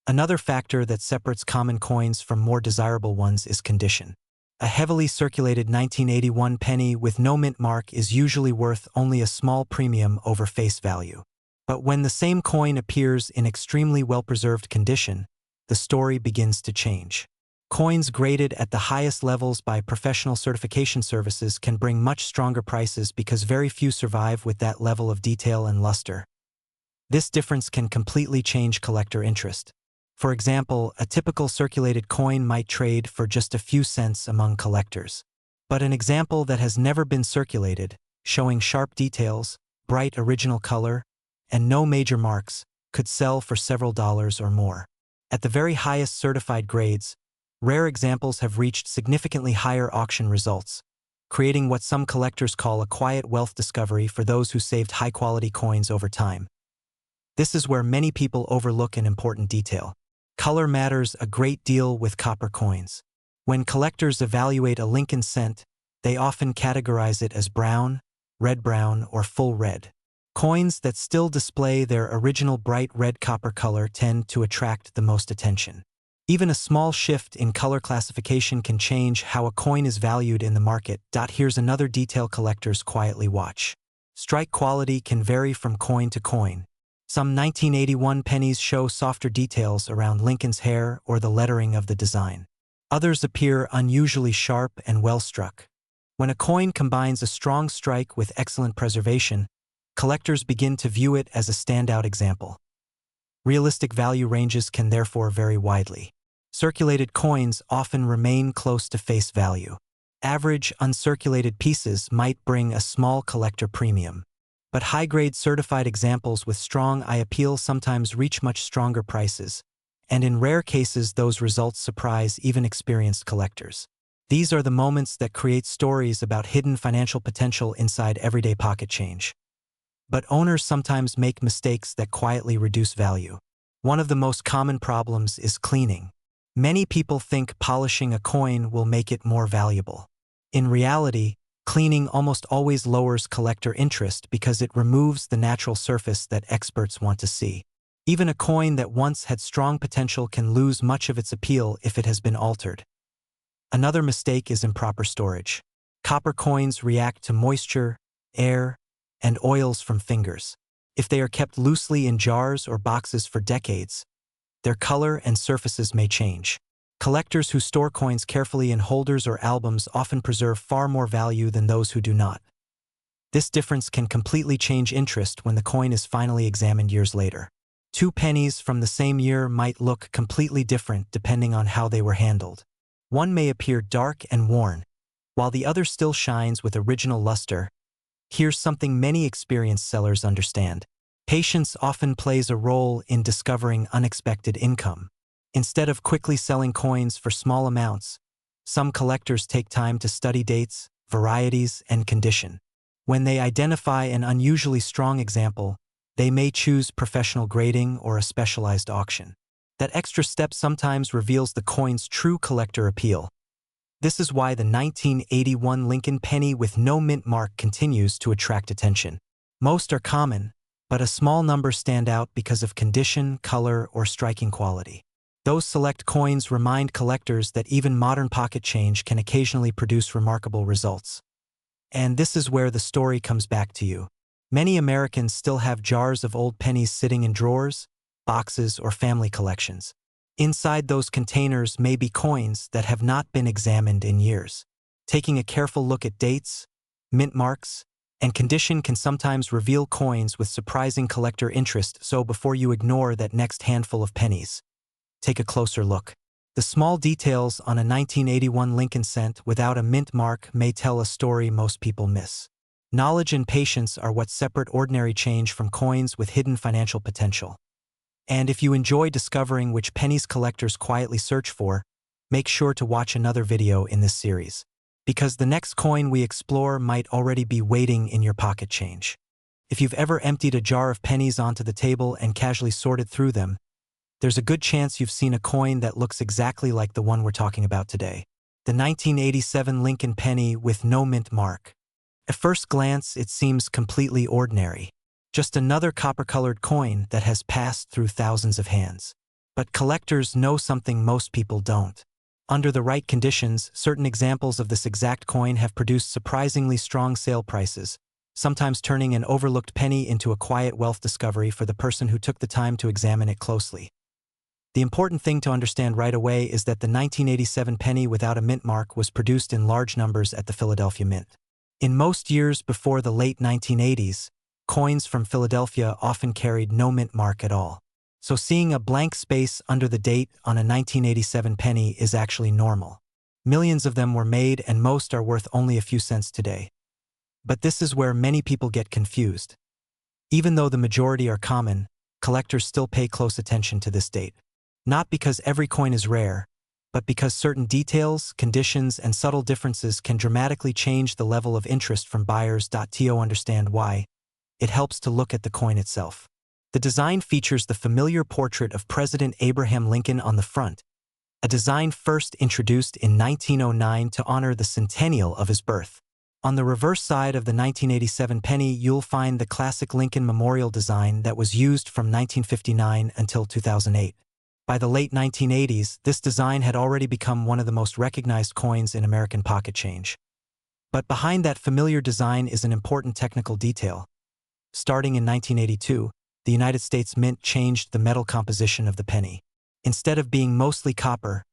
Another factor that separates common coins from more desirable ones is condition. A heavily circulated 1981 penny with no mint mark is usually worth only a small premium over face value. But when the same coin appears in extremely well-preserved condition, the story begins to change. Coins graded at the highest levels by professional certification services can bring much stronger prices because very few survive with that level of detail and luster. This difference can completely change collector interest. For example, a typical circulated coin might trade for just a few cents among collectors. But an example that has never been circulated, showing sharp details, bright original color, and no major marks, could sell for several dollars or more. At the very highest certified grades, rare examples have reached significantly higher auction results, creating what some collectors call a quiet wealth discovery for those who saved high-quality coins over time. This is where many people overlook an important detail. Color matters a great deal with copper coins. When collectors evaluate a Lincoln cent, they often categorize it as brown, red-brown, or full red. Coins that still display their original bright red copper color tend to attract the most attention. Even a small shift in color classification can change how a coin is valued in the market. Here's another detail collectors quietly watch. Strike quality can vary from coin to coin. Some 1981 pennies show softer details around Lincoln's hair or the lettering of the design. Others appear unusually sharp and well-struck. When a coin combines a strong strike with excellent preservation, collectors begin to view it as a standout example. Realistic value ranges can therefore vary widely. Circulated coins often remain close to face value. Average uncirculated pieces might bring a small collector premium. But high-grade certified examples with strong eye appeal sometimes reach much stronger prices, and in rare cases those results surprise even experienced collectors. These are the moments that create stories about hidden financial potential inside everyday pocket change. But owners sometimes make mistakes that quietly reduce value. One of the most common problems is cleaning. Many people think polishing a coin will make it more valuable. In reality, cleaning almost always lowers collector interest because it removes the natural surface that experts want to see. Even a coin that once had strong potential can lose much of its appeal if it has been altered. Another mistake is improper storage. Copper coins react to moisture, air, and oils from fingers. If they are kept loosely in jars or boxes for decades, their color and surfaces may change. Collectors who store coins carefully in holders or albums often preserve far more value than those who do not. This difference can completely change interest when the coin is finally examined years later. Two pennies from the same year might look completely different depending on how they were handled. One may appear dark and worn, while the other still shines with original luster. Here's something many experienced sellers understand. Patience often plays a role in discovering unexpected income. Instead of quickly selling coins for small amounts, some collectors take time to study dates, varieties, and condition. When they identify an unusually strong example, they may choose professional grading or a specialized auction. That extra step sometimes reveals the coin's true collector appeal. This is why the 1981 Lincoln penny with no mint mark continues to attract attention. Most are common, but a small number stand out because of condition, color, or striking quality. Those select coins remind collectors that even modern pocket change can occasionally produce remarkable results. And this is where the story comes back to you. Many Americans still have jars of old pennies sitting in drawers, boxes, or family collections. Inside those containers may be coins that have not been examined in years. Taking a careful look at dates, mint marks, and condition can sometimes reveal coins with surprising collector interest, so before you ignore that next handful of pennies, take a closer look. The small details on a 1981 Lincoln cent without a mint mark may tell a story most people miss. Knowledge and patience are what separate ordinary change from coins with hidden financial potential. And if you enjoy discovering which pennies collectors quietly search for, make sure to watch another video in this series, because the next coin we explore might already be waiting in your pocket change. If you've ever emptied a jar of pennies onto the table and casually sorted through them, there's a good chance you've seen a coin that looks exactly like the one we're talking about today. The 1987 Lincoln penny with no mint mark. At first glance, it seems completely ordinary. Just another copper-colored coin that has passed through thousands of hands. But collectors know something most people don't. Under the right conditions, certain examples of this exact coin have produced surprisingly strong sale prices, sometimes turning an overlooked penny into a quiet wealth discovery for the person who took the time to examine it closely. The important thing to understand right away is that the 1987 penny without a mint mark was produced in large numbers at the Philadelphia Mint. In most years before the late 1980s, coins from Philadelphia often carried no mint mark at all. So seeing a blank space under the date on a 1987 penny is actually normal. Millions of them were made and most are worth only a few cents today. But this is where many people get confused. Even though the majority are common, collectors still pay close attention to this date. Not because every coin is rare, but because certain details, conditions, and subtle differences can dramatically change the level of interest from buyers. To understand why, it helps to look at the coin itself. The design features the familiar portrait of President Abraham Lincoln on the front, a design first introduced in 1909 to honor the centennial of his birth. On the reverse side of the 1987 penny, you'll find the classic Lincoln Memorial design that was used from 1959 until 2008. By the late 1980s, this design had already become one of the most recognized coins in American pocket change. But behind that familiar design is an important technical detail. Starting in 1982, the United States Mint changed the metal composition of the penny. Instead of being mostly copper,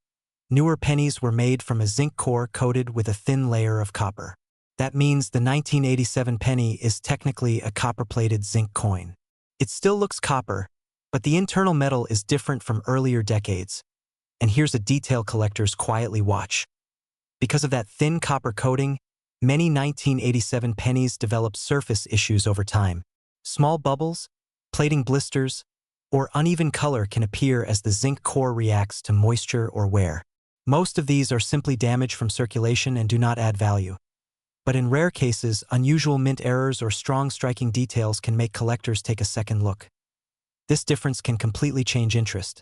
newer pennies were made from a zinc core coated with a thin layer of copper. That means the 1987 penny is technically a copper-plated zinc coin. It still looks copper, but the internal metal is different from earlier decades. And here's a detail collectors quietly watch. Because of that thin copper coating, many 1987 pennies develop surface issues over time. Small bubbles, plating blisters, or uneven color can appear as the zinc core reacts to moisture or wear. Most of these are simply damage from circulation and do not add value. But in rare cases, unusual mint errors or strong striking details can make collectors take a second look. This difference can completely change interest.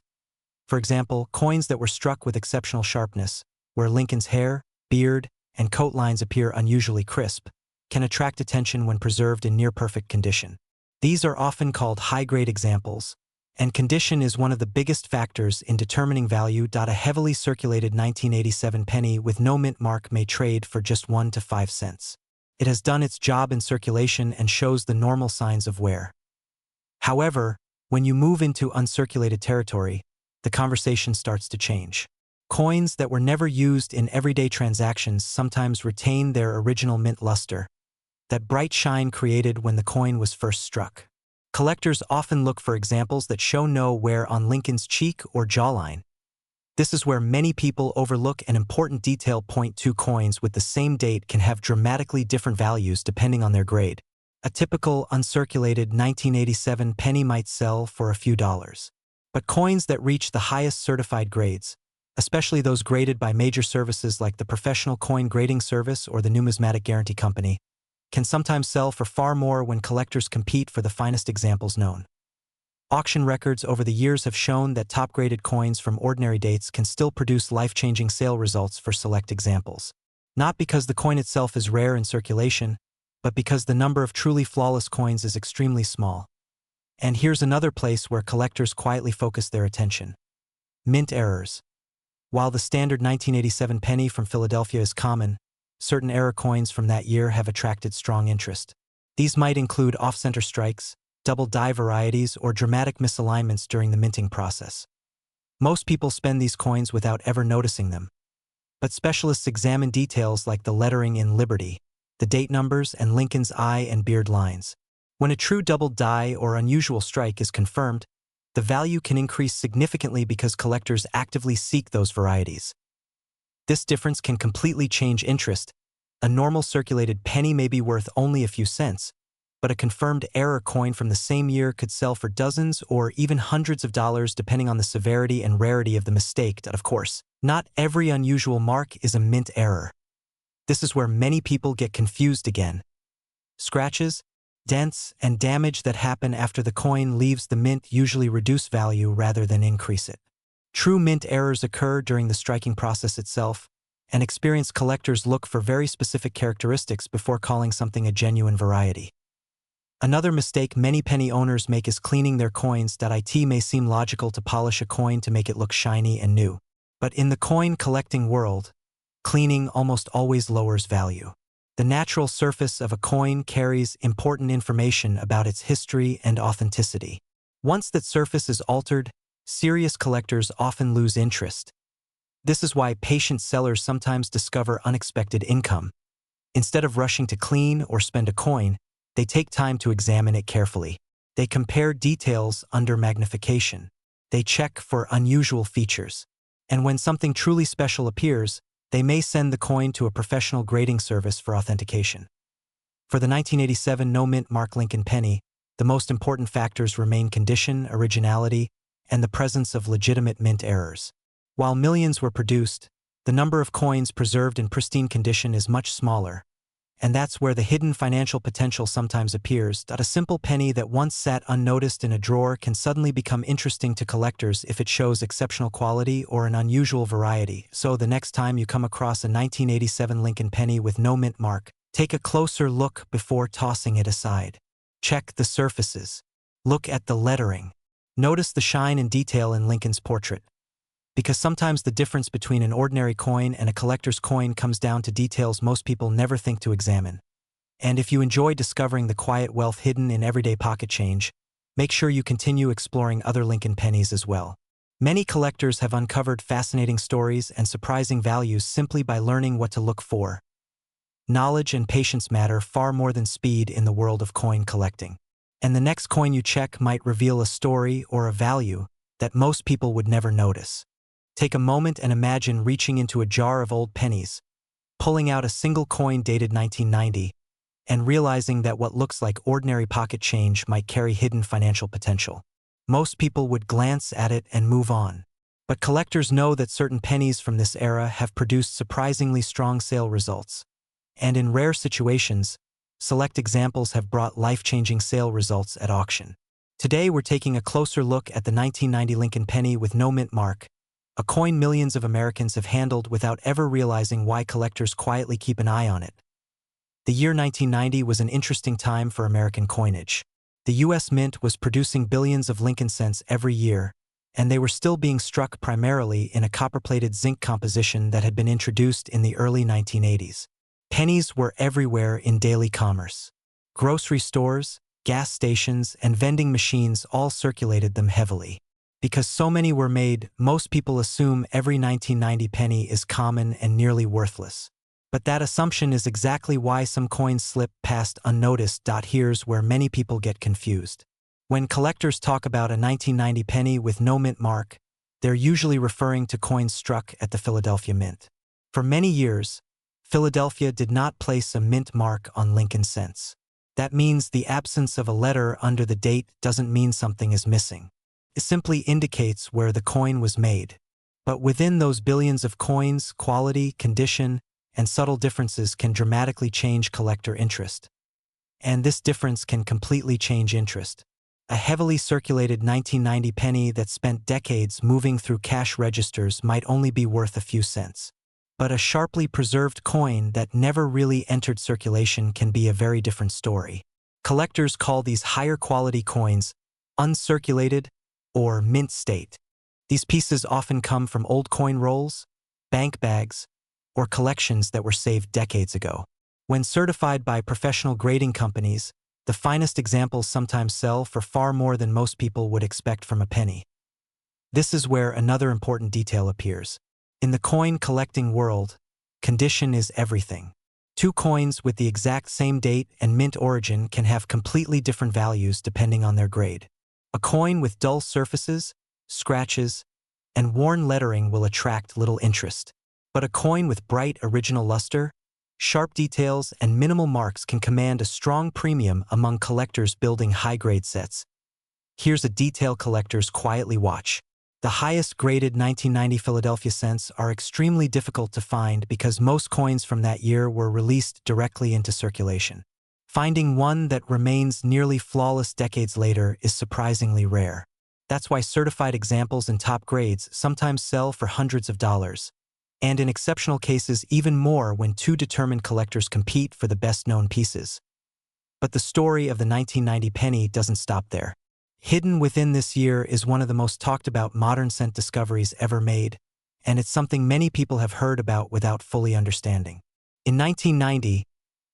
For example, coins that were struck with exceptional sharpness, where Lincoln's hair, beard, and coat lines appear unusually crisp, can attract attention when preserved in near-perfect condition. These are often called high-grade examples, and condition is one of the biggest factors in determining value. A heavily circulated 1987 penny with no mint mark may trade for just 1 to 5 cents. It has done its job in circulation and shows the normal signs of wear. However, when you move into uncirculated territory, the conversation starts to change. Coins that were never used in everyday transactions sometimes retain their original mint luster, that bright shine created when the coin was first struck. Collectors often look for examples that show no wear on Lincoln's cheek or jawline. This is where many people overlook an important detail. Two coins with the same date can have dramatically different values depending on their grade. A typical uncirculated 1987 penny might sell for a few dollars. But coins that reach the highest certified grades, especially those graded by major services like the Professional Coin Grading Service or the Numismatic Guarantee Company, can sometimes sell for far more when collectors compete for the finest examples known. Auction records over the years have shown that top-graded coins from ordinary dates can still produce life-changing sale results for select examples. Not because the coin itself is rare in circulation, but because the number of truly flawless coins is extremely small. And here's another place where collectors quietly focus their attention. Mint errors. While the standard 1987 penny from Philadelphia is common, certain error coins from that year have attracted strong interest. These might include off-center strikes, double die varieties, or dramatic misalignments during the minting process. Most people spend these coins without ever noticing them. But specialists examine details like the lettering in Liberty, the date numbers, and Lincoln's eye and beard lines. When a true double die or unusual strike is confirmed, the value can increase significantly because collectors actively seek those varieties. This difference can completely change interest. A normal circulated penny may be worth only a few cents, but a confirmed error coin from the same year could sell for dozens or even hundreds of dollars depending on the severity and rarity of the mistake. Of course, not every unusual mark is a mint error. This is where many people get confused again. Scratches, dents, and damage that happen after the coin leaves the mint usually reduce value rather than increase it. True mint errors occur during the striking process itself, and experienced collectors look for very specific characteristics before calling something a genuine variety. Another mistake many penny owners make is cleaning their coins. It may seem logical to polish a coin to make it look shiny and new, but in the coin collecting world, cleaning almost always lowers value. The natural surface of a coin carries important information about its history and authenticity. Once that surface is altered, serious collectors often lose interest. This is why patient sellers sometimes discover unexpected income. Instead of rushing to clean or spend a coin, they take time to examine it carefully. They compare details under magnification. They check for unusual features. And when something truly special appears, they may send the coin to a professional grading service for authentication. For the 1987 no-mint mark Lincoln penny, the most important factors remain condition, originality, and the presence of legitimate mint errors. While millions were produced, the number of coins preserved in pristine condition is much smaller, and that's where the hidden financial potential sometimes appears. A simple penny that once sat unnoticed in a drawer can suddenly become interesting to collectors if it shows exceptional quality or an unusual variety. So the next time you come across a 1987 Lincoln penny with no mint mark, take a closer look before tossing it aside. Check the surfaces. Look at the lettering. Notice the shine and detail in Lincoln's portrait. Because sometimes the difference between an ordinary coin and a collector's coin comes down to details most people never think to examine. And if you enjoy discovering the quiet wealth hidden in everyday pocket change, make sure you continue exploring other Lincoln pennies as well. Many collectors have uncovered fascinating stories and surprising values simply by learning what to look for. Knowledge and patience matter far more than speed in the world of coin collecting. And the next coin you check might reveal a story or a value that most people would never notice. Take a moment and imagine reaching into a jar of old pennies, pulling out a single coin dated 1990, and realizing that what looks like ordinary pocket change might carry hidden financial potential. Most people would glance at it and move on. But collectors know that certain pennies from this era have produced surprisingly strong sale results. And in rare situations, select examples have brought life-changing sale results at auction. Today we're taking a closer look at the 1990 Lincoln penny with no mint mark, a coin millions of Americans have handled without ever realizing why collectors quietly keep an eye on it. The year 1990 was an interesting time for American coinage. The U.S. Mint was producing billions of Lincoln cents every year, and they were still being struck primarily in a copper-plated zinc composition that had been introduced in the early 1980s. Pennies were everywhere in daily commerce. Grocery stores, gas stations, and vending machines all circulated them heavily. Because so many were made, most people assume every 1990 penny is common and nearly worthless. But that assumption is exactly why some coins slip past unnoticed. Here's where many people get confused. When collectors talk about a 1990 penny with no mint mark, they're usually referring to coins struck at the Philadelphia Mint. For many years, Philadelphia did not place a mint mark on Lincoln cents. That means the absence of a letter under the date doesn't mean something is missing. It simply indicates where the coin was made. But within those billions of coins, quality, condition, and subtle differences can dramatically change collector interest. And this difference can completely change interest. A heavily circulated 1990 penny that spent decades moving through cash registers might only be worth a few cents. But a sharply preserved coin that never really entered circulation can be a very different story. Collectors call these higher quality coins uncirculated or mint state. These pieces often come from old coin rolls, bank bags, or collections that were saved decades ago. When certified by professional grading companies, the finest examples sometimes sell for far more than most people would expect from a penny. This is where another important detail appears. In the coin collecting world, condition is everything. Two coins with the exact same date and mint origin can have completely different values depending on their grade. A coin with dull surfaces, scratches, and worn lettering will attract little interest. But a coin with bright original luster, sharp details, and minimal marks can command a strong premium among collectors building high-grade sets. Here's a detail collectors quietly watch. The highest graded 1990 Philadelphia cents are extremely difficult to find because most coins from that year were released directly into circulation. Finding one that remains nearly flawless decades later is surprisingly rare. That's why certified examples in top grades sometimes sell for hundreds of dollars, and in exceptional cases even more when two determined collectors compete for the best-known pieces. But the story of the 1990 penny doesn't stop there. Hidden within this year is one of the most talked about modern cent discoveries ever made, and it's something many people have heard about without fully understanding. In 1990,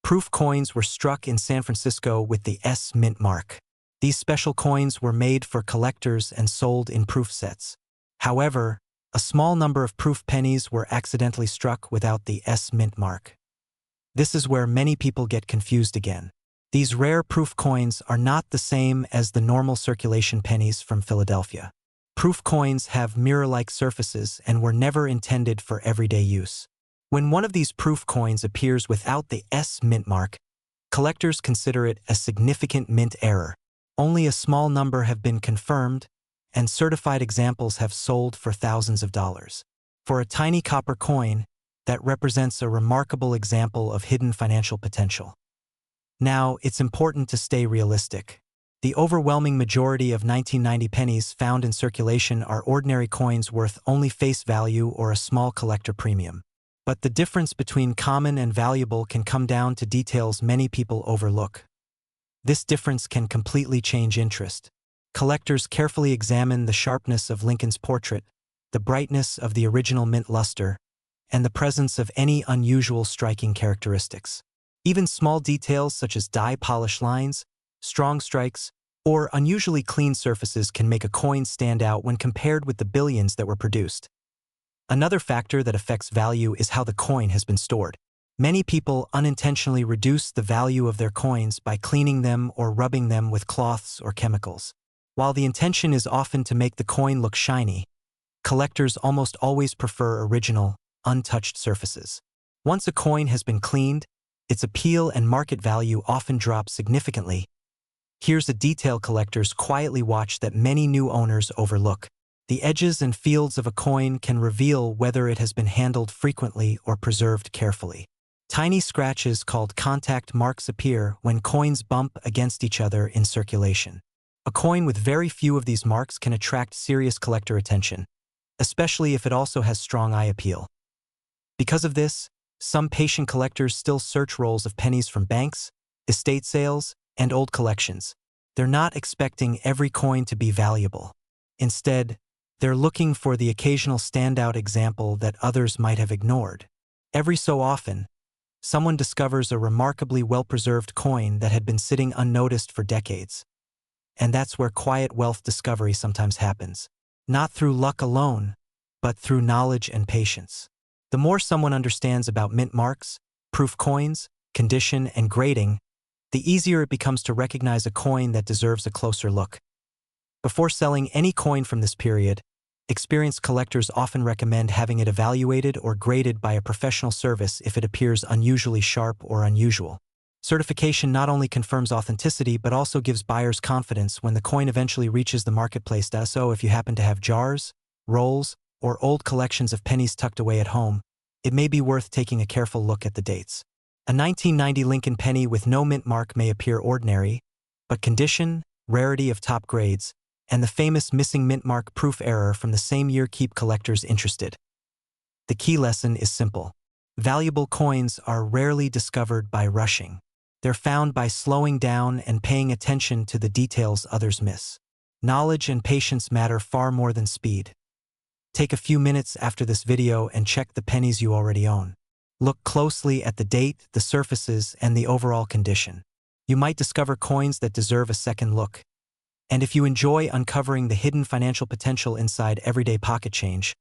proof coins were struck in San Francisco with the S mint mark. These special coins were made for collectors and sold in proof sets. However, a small number of proof pennies were accidentally struck without the S mint mark. This is where many people get confused again. These rare proof coins are not the same as the normal circulation pennies from Philadelphia. Proof coins have mirror-like surfaces and were never intended for everyday use. When one of these proof coins appears without the S mint mark, collectors consider it a significant mint error. Only a small number have been confirmed, and certified examples have sold for thousands of dollars. For a tiny copper coin, that represents a remarkable example of hidden financial potential. Now, it's important to stay realistic. The overwhelming majority of 1990 pennies found in circulation are ordinary coins worth only face value or a small collector premium. But the difference between common and valuable can come down to details many people overlook. This difference can completely change interest. Collectors carefully examine the sharpness of Lincoln's portrait, the brightness of the original mint luster, and the presence of any unusual striking characteristics. Even small details such as dye polish lines, strong strikes, or unusually clean surfaces can make a coin stand out when compared with the billions that were produced. Another factor that affects value is how the coin has been stored. Many people unintentionally reduce the value of their coins by cleaning them or rubbing them with cloths or chemicals. While the intention is often to make the coin look shiny, collectors almost always prefer original, untouched surfaces. Once a coin has been cleaned, its appeal and market value often drop significantly. Here's a detail collectors quietly watch that many new owners overlook. The edges and fields of a coin can reveal whether it has been handled frequently or preserved carefully. Tiny scratches called contact marks appear when coins bump against each other in circulation. A coin with very few of these marks can attract serious collector attention, especially if it also has strong eye appeal. Because of this, some patient collectors still search rolls of pennies from banks, estate sales, and old collections. They're not expecting every coin to be valuable. Instead, they're looking for the occasional standout example that others might have ignored. Every so often, Someone discovers a remarkably well-preserved coin that had been sitting unnoticed for decades. And that's where quiet wealth discovery sometimes happens. Not through luck alone, but through knowledge and patience. The more someone understands about mint marks, proof coins, condition, and grading, the easier it becomes to recognize a coin that deserves a closer look. Before selling any coin from this period, experienced collectors often recommend having it evaluated or graded by a professional service if it appears unusually sharp or unusual. Certification not only confirms authenticity but also gives buyers confidence when the coin eventually reaches the marketplace. So if you happen to have jars, rolls, or old collections of pennies tucked away at home, it may be worth taking a careful look at the dates. A 1990 Lincoln penny with no mint mark may appear ordinary, but condition, rarity of top grades, and the famous missing mint mark proof error from the same year keep collectors interested. The key lesson is simple. Valuable coins are rarely discovered by rushing. They're found by slowing down and paying attention to the details others miss. Knowledge and patience matter far more than speed. Take a few minutes after this video and check the pennies you already own. Look closely at the date, the surfaces, and the overall condition. You might discover coins that deserve a second look. And if you enjoy uncovering the hidden financial potential inside everyday pocket change,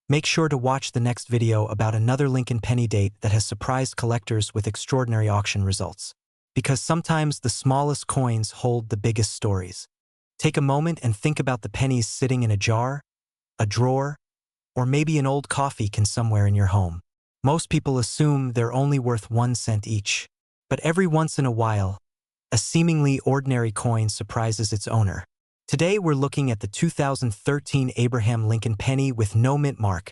make sure to watch the next video about another Lincoln penny date that has surprised collectors with extraordinary auction results. Because sometimes the smallest coins hold the biggest stories. Take a moment and think about the pennies sitting in a jar, a drawer, or maybe an old coffee can somewhere in your home. Most people assume they're only worth 1 cent each. But every once in a while, a seemingly ordinary coin surprises its owner. Today we're looking at the 2013 Abraham Lincoln penny with no mint mark,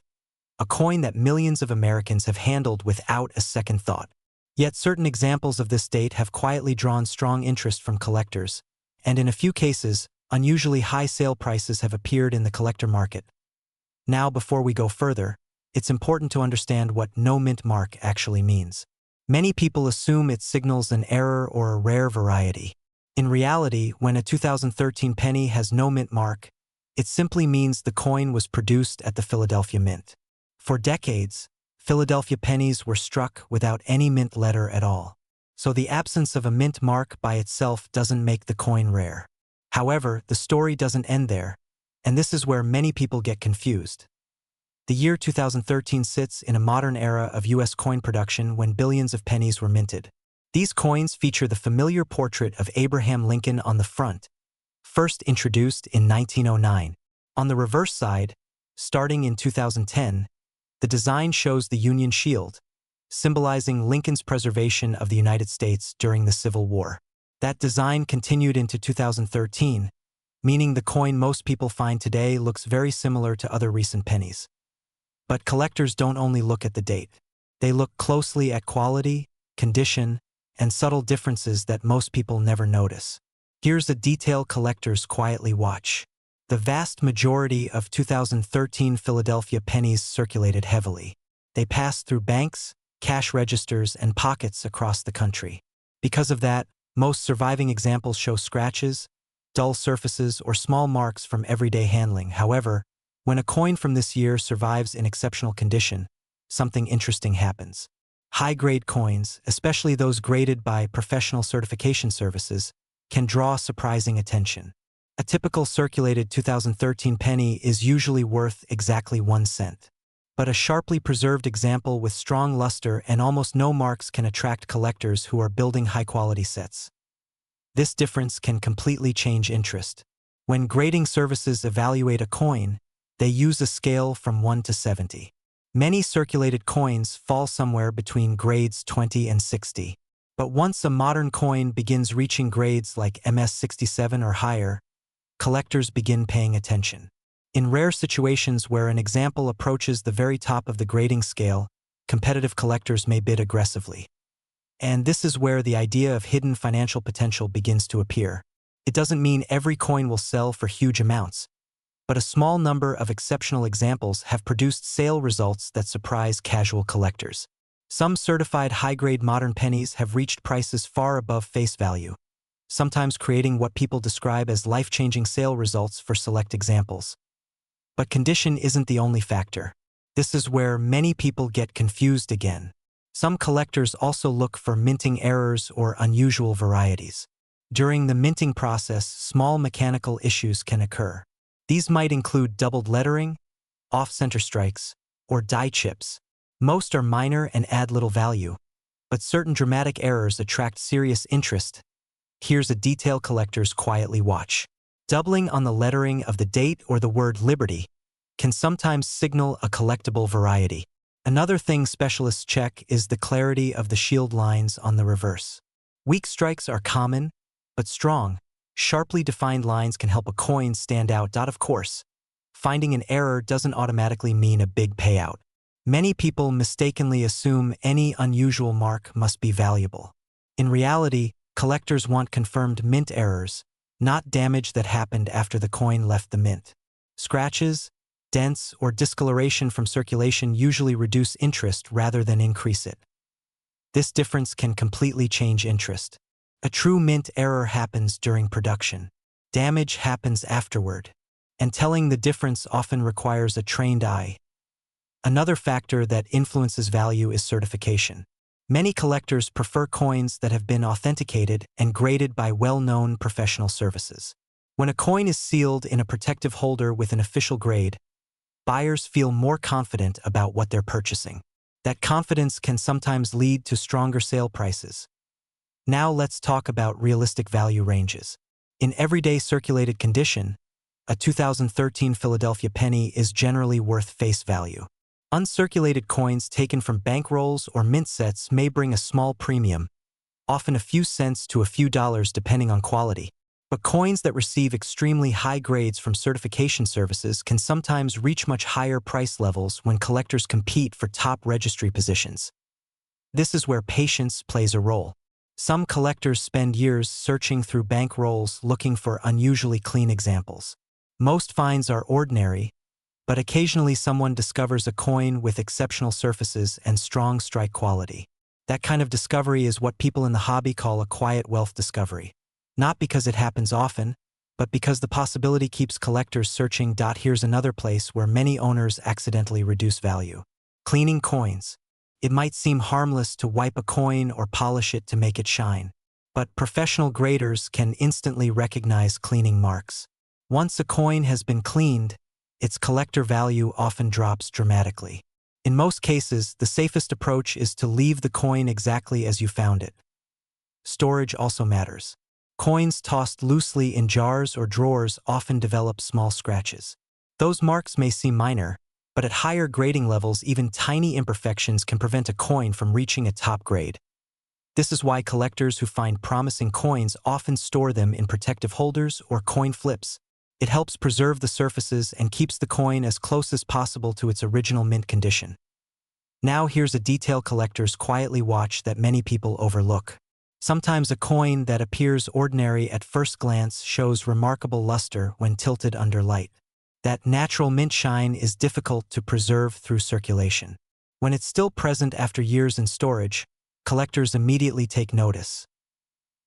a coin that millions of Americans have handled without a second thought. Yet certain examples of this date have quietly drawn strong interest from collectors, and in a few cases, unusually high sale prices have appeared in the collector market. Now, before we go further, it's important to understand what no mint mark actually means. Many people assume it signals an error or a rare variety. In reality, when a 2013 penny has no mint mark, it simply means the coin was produced at the Philadelphia Mint. For decades, Philadelphia pennies were struck without any mint letter at all. So the absence of a mint mark by itself doesn't make the coin rare. However, the story doesn't end there, and this is where many people get confused. The year 2013 sits in a modern era of U.S. coin production when billions of pennies were minted. These coins feature the familiar portrait of Abraham Lincoln on the front, first introduced in 1909. On the reverse side, starting in 2010, the design shows the Union Shield, symbolizing Lincoln's preservation of the United States during the Civil War. That design continued into 2013, meaning the coin most people find today looks very similar to other recent pennies. But collectors don't only look at the date. They look closely at quality, condition, and subtle differences that most people never notice. Here's a detail collectors quietly watch. The vast majority of 2013 Philadelphia pennies circulated heavily. They passed through banks, cash registers, and pockets across the country. Because of that, most surviving examples show scratches, dull surfaces, or small marks from everyday handling. However, when a coin from this year survives in exceptional condition, something interesting happens. High-grade coins, especially those graded by professional certification services, can draw surprising attention. A typical circulated 2013 penny is usually worth exactly 1 cent. But a sharply preserved example with strong luster and almost no marks can attract collectors who are building high-quality sets. This difference can completely change interest. When grading services evaluate a coin, they use a scale from 1 to 70. Many circulated coins fall somewhere between grades 20 and 60. But once a modern coin begins reaching grades like MS 67 or higher, collectors begin paying attention. In rare situations where an example approaches the very top of the grading scale, competitive collectors may bid aggressively. And this is where the idea of hidden financial potential begins to appear. It doesn't mean every coin will sell for huge amounts, but a small number of exceptional examples have produced sale results that surprise casual collectors. Some certified high-grade modern pennies have reached prices far above face value, sometimes creating what people describe as life-changing sale results for select examples. But condition isn't the only factor. This is where many people get confused again. Some collectors also look for minting errors or unusual varieties. During the minting process, small mechanical issues can occur. These might include doubled lettering, off-center strikes, or die chips. Most are minor and add little value, but certain dramatic errors attract serious interest. Here's a detail collectors quietly watch. Doubling on the lettering of the date or the word Liberty can sometimes signal a collectible variety. Another thing specialists check is the clarity of the shield lines on the reverse. Weak strikes are common, but strong, sharply defined lines can help a coin stand out. Of course, finding an error doesn't automatically mean a big payout. Many people mistakenly assume any unusual mark must be valuable. In reality, collectors want confirmed mint errors, not damage that happened after the coin left the mint. Scratches, dents, or discoloration from circulation usually reduce interest rather than increase it. This difference can completely change interest. A true mint error happens during production. Damage happens afterward, and telling the difference often requires a trained eye. Another factor that influences value is certification. Many collectors prefer coins that have been authenticated and graded by well-known professional services. When a coin is sealed in a protective holder with an official grade, buyers feel more confident about what they're purchasing. That confidence can sometimes lead to stronger sale prices. Now let's talk about realistic value ranges. In everyday circulated condition, a 2013 Philadelphia penny is generally worth face value. Uncirculated coins taken from bankrolls or mint sets may bring a small premium, often a few cents to a few dollars depending on quality. But coins that receive extremely high grades from certification services can sometimes reach much higher price levels when collectors compete for top registry positions. This is where patience plays a role. Some collectors spend years searching through bankrolls looking for unusually clean examples. Most finds are ordinary, but occasionally someone discovers a coin with exceptional surfaces and strong strike quality. That kind of discovery is what people in the hobby call a quiet wealth discovery. Not because it happens often, but because the possibility keeps collectors searching. Here's another place where many owners accidentally reduce value. Cleaning coins. It might seem harmless to wipe a coin or polish it to make it shine, but professional graders can instantly recognize cleaning marks. Once a coin has been cleaned, its collector value often drops dramatically. In most cases, the safest approach is to leave the coin exactly as you found it. Storage also matters. Coins tossed loosely in jars or drawers often develop small scratches. Those marks may seem minor, but at higher grading levels, even tiny imperfections can prevent a coin from reaching a top grade. This is why collectors who find promising coins often store them in protective holders or coin flips. It helps preserve the surfaces and keeps the coin as close as possible to its original mint condition. Now here's a detail collectors quietly watch that many people overlook. Sometimes a coin that appears ordinary at first glance shows remarkable luster when tilted under light. That natural mint shine is difficult to preserve through circulation. When it's still present after years in storage, collectors immediately take notice.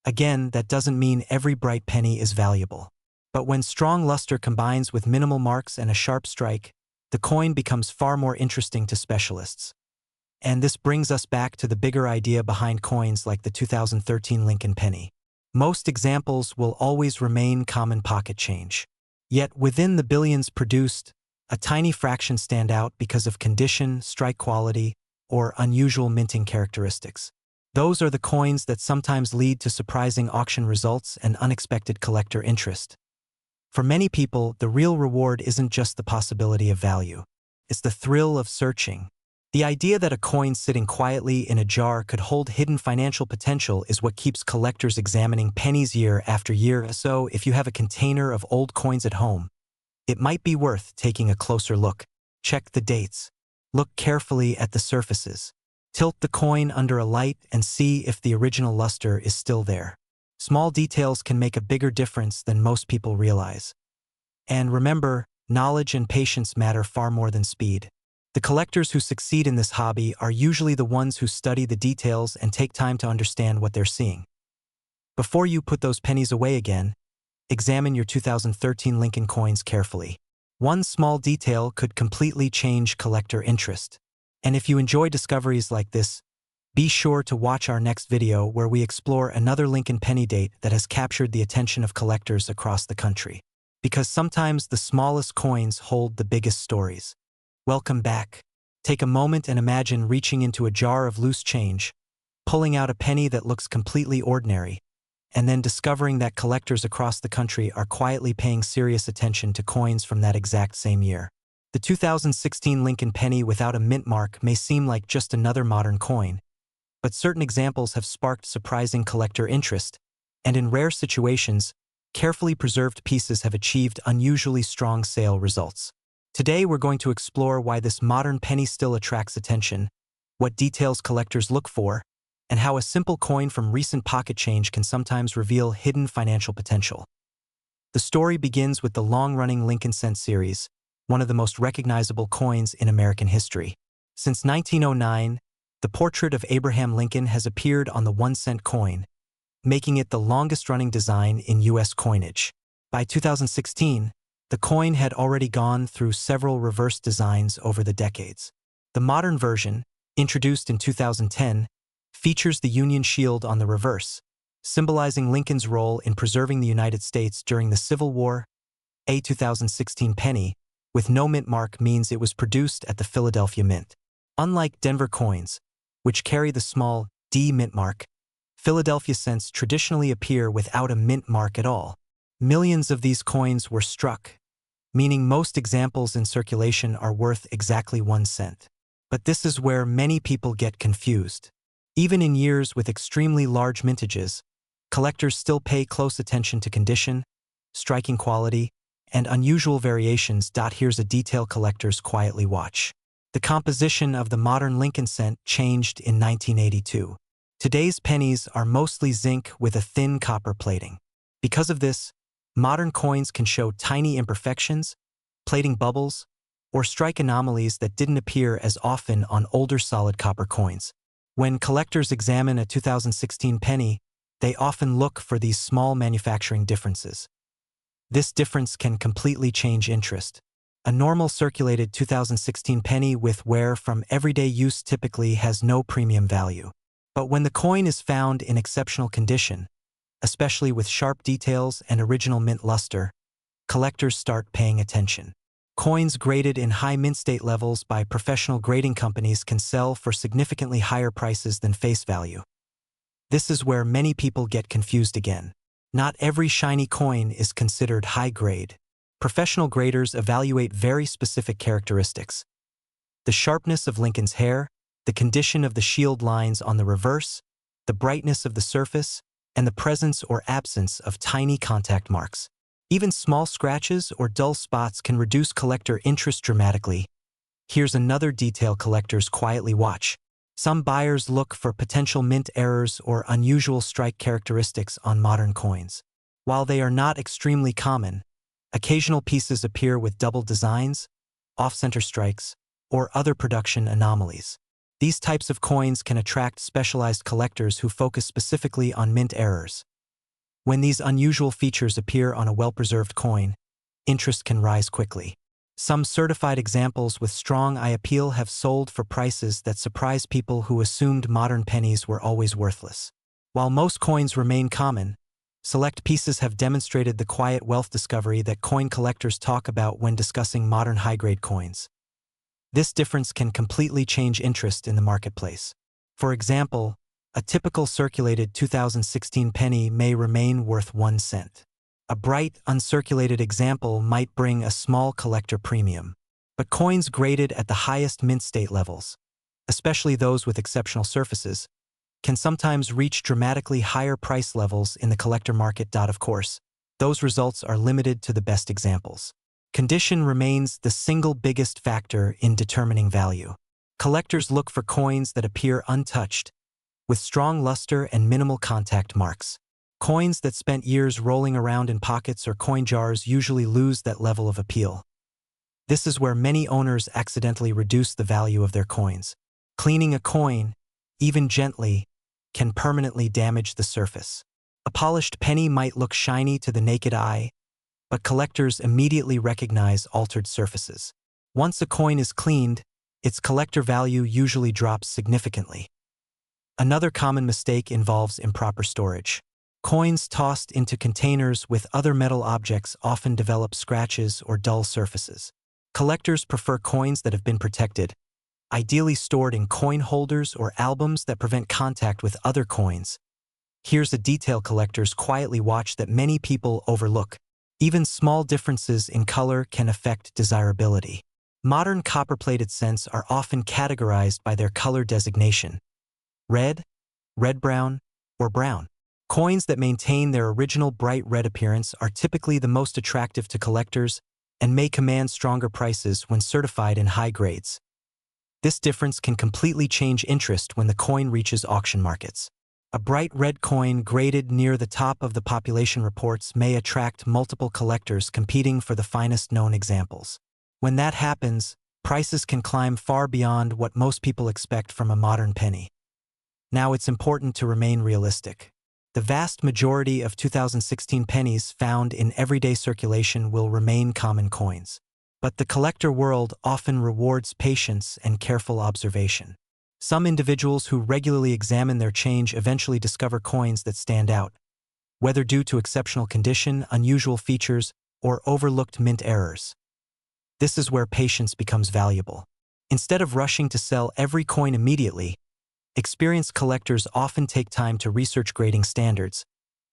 Again, that doesn't mean every bright penny is valuable. But when strong luster combines with minimal marks and a sharp strike, the coin becomes far more interesting to specialists. And this brings us back to the bigger idea behind coins like the 2013 Lincoln penny. Most examples will always remain common pocket change. Yet within the billions produced, a tiny fraction stand out because of condition, strike quality, or unusual minting characteristics. Those are the coins that sometimes lead to surprising auction results and unexpected collector interest. For many people, the real reward isn't just the possibility of value. It's the thrill of searching. The idea that a coin sitting quietly in a jar could hold hidden financial potential is what keeps collectors examining pennies year after year. So, if you have a container of old coins at home, it might be worth taking a closer look. Check the dates. Look carefully at the surfaces. Tilt the coin under a light and see if the original luster is still there. Small details can make a bigger difference than most people realize. And remember, knowledge and patience matter far more than speed. The collectors who succeed in this hobby are usually the ones who study the details and take time to understand what they're seeing. Before you put those pennies away again, examine your 2013 Lincoln coins carefully. One small detail could completely change collector interest. And if you enjoy discoveries like this, Be sure to watch our next video where we explore another Lincoln penny date that has captured the attention of collectors across the country. Because sometimes the smallest coins hold the biggest stories. Welcome back. Take a moment and imagine reaching into a jar of loose change, pulling out a penny that looks completely ordinary, and then discovering that collectors across the country are quietly paying serious attention to coins from that exact same year. The 2016 Lincoln penny without a mint mark may seem like just another modern coin, but certain examples have sparked surprising collector interest, and in rare situations, carefully preserved pieces have achieved unusually strong sale results. Today we're going to explore why this modern penny still attracts attention, what details collectors look for, and how a simple coin from recent pocket change can sometimes reveal hidden financial potential. The story begins with the long-running Lincoln cent series, one of the most recognizable coins in American history. Since 1909, the portrait of Abraham Lincoln has appeared on the 1-cent coin, making it the longest-running design in U.S. coinage. By 2016, the coin had already gone through several reverse designs over the decades. The modern version, introduced in 2010, features the Union Shield on the reverse, symbolizing Lincoln's role in preserving the United States during the Civil War. A 2016 penny, with no mint mark, means it was produced at the Philadelphia Mint. Unlike Denver coins, which carry the small D mint mark, Philadelphia cents traditionally appear without a mint mark at all. Millions of these coins were struck, meaning most examples in circulation are worth exactly 1 cent. But this is where many people get confused. Even in years with extremely large mintages, collectors still pay close attention to condition, striking quality, and unusual variations. Here's a detail collectors quietly watch. The composition of the modern Lincoln cent changed in 1982. Today's pennies are mostly zinc with a thin copper plating. Because of this, modern coins can show tiny imperfections, plating bubbles, or strike anomalies that didn't appear as often on older solid copper coins. When collectors examine a 2016 penny, they often look for these small manufacturing differences. This difference can completely change interest. A normal circulated 2016 penny with wear from everyday use typically has no premium value. But when the coin is found in exceptional condition, especially with sharp details and original mint luster, collectors start paying attention. Coins graded in high mint state levels by professional grading companies can sell for significantly higher prices than face value. This is where many people get confused again. Not every shiny coin is considered high grade. Professional graders evaluate very specific characteristics: the sharpness of Lincoln's hair, the condition of the shield lines on the reverse, the brightness of the surface, and the presence or absence of tiny contact marks. Even small scratches or dull spots can reduce collector interest dramatically. Here's another detail collectors quietly watch. Some buyers look for potential mint errors or unusual strike characteristics on modern coins. While they are not extremely common, occasional pieces appear with double designs, off-center strikes, or other production anomalies. These types of coins can attract specialized collectors who focus specifically on mint errors. When these unusual features appear on a well-preserved coin, interest can rise quickly. Some certified examples with strong eye appeal have sold for prices that surprise people who assumed modern pennies were always worthless. While most coins remain common, select pieces have demonstrated the quiet wealth discovery that coin collectors talk about when discussing modern high-grade coins. This difference can completely change interest in the marketplace. For example, a typical circulated 2016 penny may remain worth 1 cent. A bright, uncirculated example might bring a small collector premium. But coins graded at the highest mint state levels, especially those with exceptional surfaces, can sometimes reach dramatically higher price levels in the collector market. Of course, those results are limited to the best examples. Condition remains the single biggest factor in determining value. Collectors look for coins that appear untouched, with strong luster and minimal contact marks. Coins that spent years rolling around in pockets or coin jars usually lose that level of appeal. This is where many owners accidentally reduce the value of their coins. Cleaning a coin, even gently, can permanently damage the surface. A polished penny might look shiny to the naked eye, but collectors immediately recognize altered surfaces. Once a coin is cleaned, its collector value usually drops significantly. Another common mistake involves improper storage. Coins tossed into containers with other metal objects often develop scratches or dull surfaces. Collectors prefer coins that have been protected, ideally stored in coin holders or albums that prevent contact with other coins. Here's a detail collectors quietly watch that many people overlook. Even small differences in color can affect desirability. Modern copper-plated cents are often categorized by their color designation: red, red-brown, or brown. Coins that maintain their original bright red appearance are typically the most attractive to collectors and may command stronger prices when certified in high grades. This difference can completely change interest when the coin reaches auction markets. A bright red coin graded near the top of the population reports may attract multiple collectors competing for the finest known examples. When that happens, prices can climb far beyond what most people expect from a modern penny. Now, it's important to remain realistic. The vast majority of 2016 pennies found in everyday circulation will remain common coins. But the collector world often rewards patience and careful observation. Some individuals who regularly examine their change eventually discover coins that stand out, whether due to exceptional condition, unusual features, or overlooked mint errors. This is where patience becomes valuable. Instead of rushing to sell every coin immediately, experienced collectors often take time to research grading standards,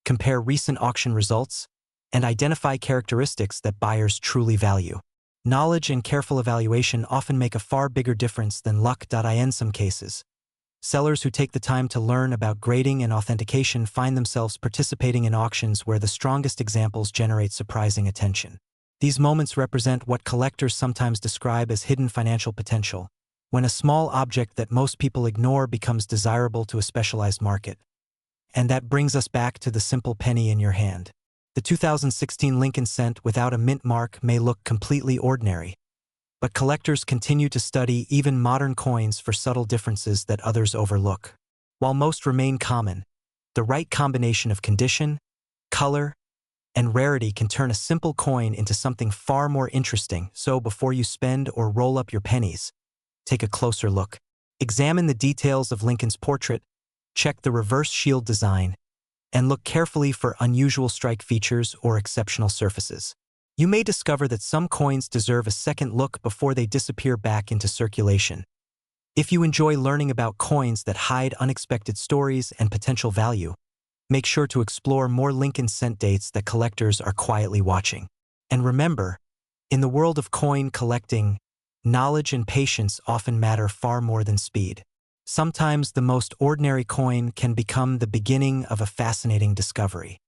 compare recent auction results, and identify characteristics that buyers truly value. Knowledge and careful evaluation often make a far bigger difference than luck. In some cases, sellers who take the time to learn about grading and authentication find themselves participating in auctions where the strongest examples generate surprising attention. These moments represent what collectors sometimes describe as hidden financial potential, when a small object that most people ignore becomes desirable to a specialized market. And that brings us back to the simple penny in your hand. The 2016 Lincoln cent without a mint mark may look completely ordinary, but collectors continue to study even modern coins for subtle differences that others overlook. While most remain common, the right combination of condition, color, and rarity can turn a simple coin into something far more interesting. So before you spend or roll up your pennies, take a closer look. Examine the details of Lincoln's portrait, check the reverse shield design, and look carefully for unusual strike features or exceptional surfaces. You may discover that some coins deserve a second look before they disappear back into circulation. If you enjoy learning about coins that hide unexpected stories and potential value, make sure to explore more Lincoln cent dates that collectors are quietly watching. And remember, in the world of coin collecting, knowledge and patience often matter far more than speed. Sometimes the most ordinary coin can become the beginning of a fascinating discovery.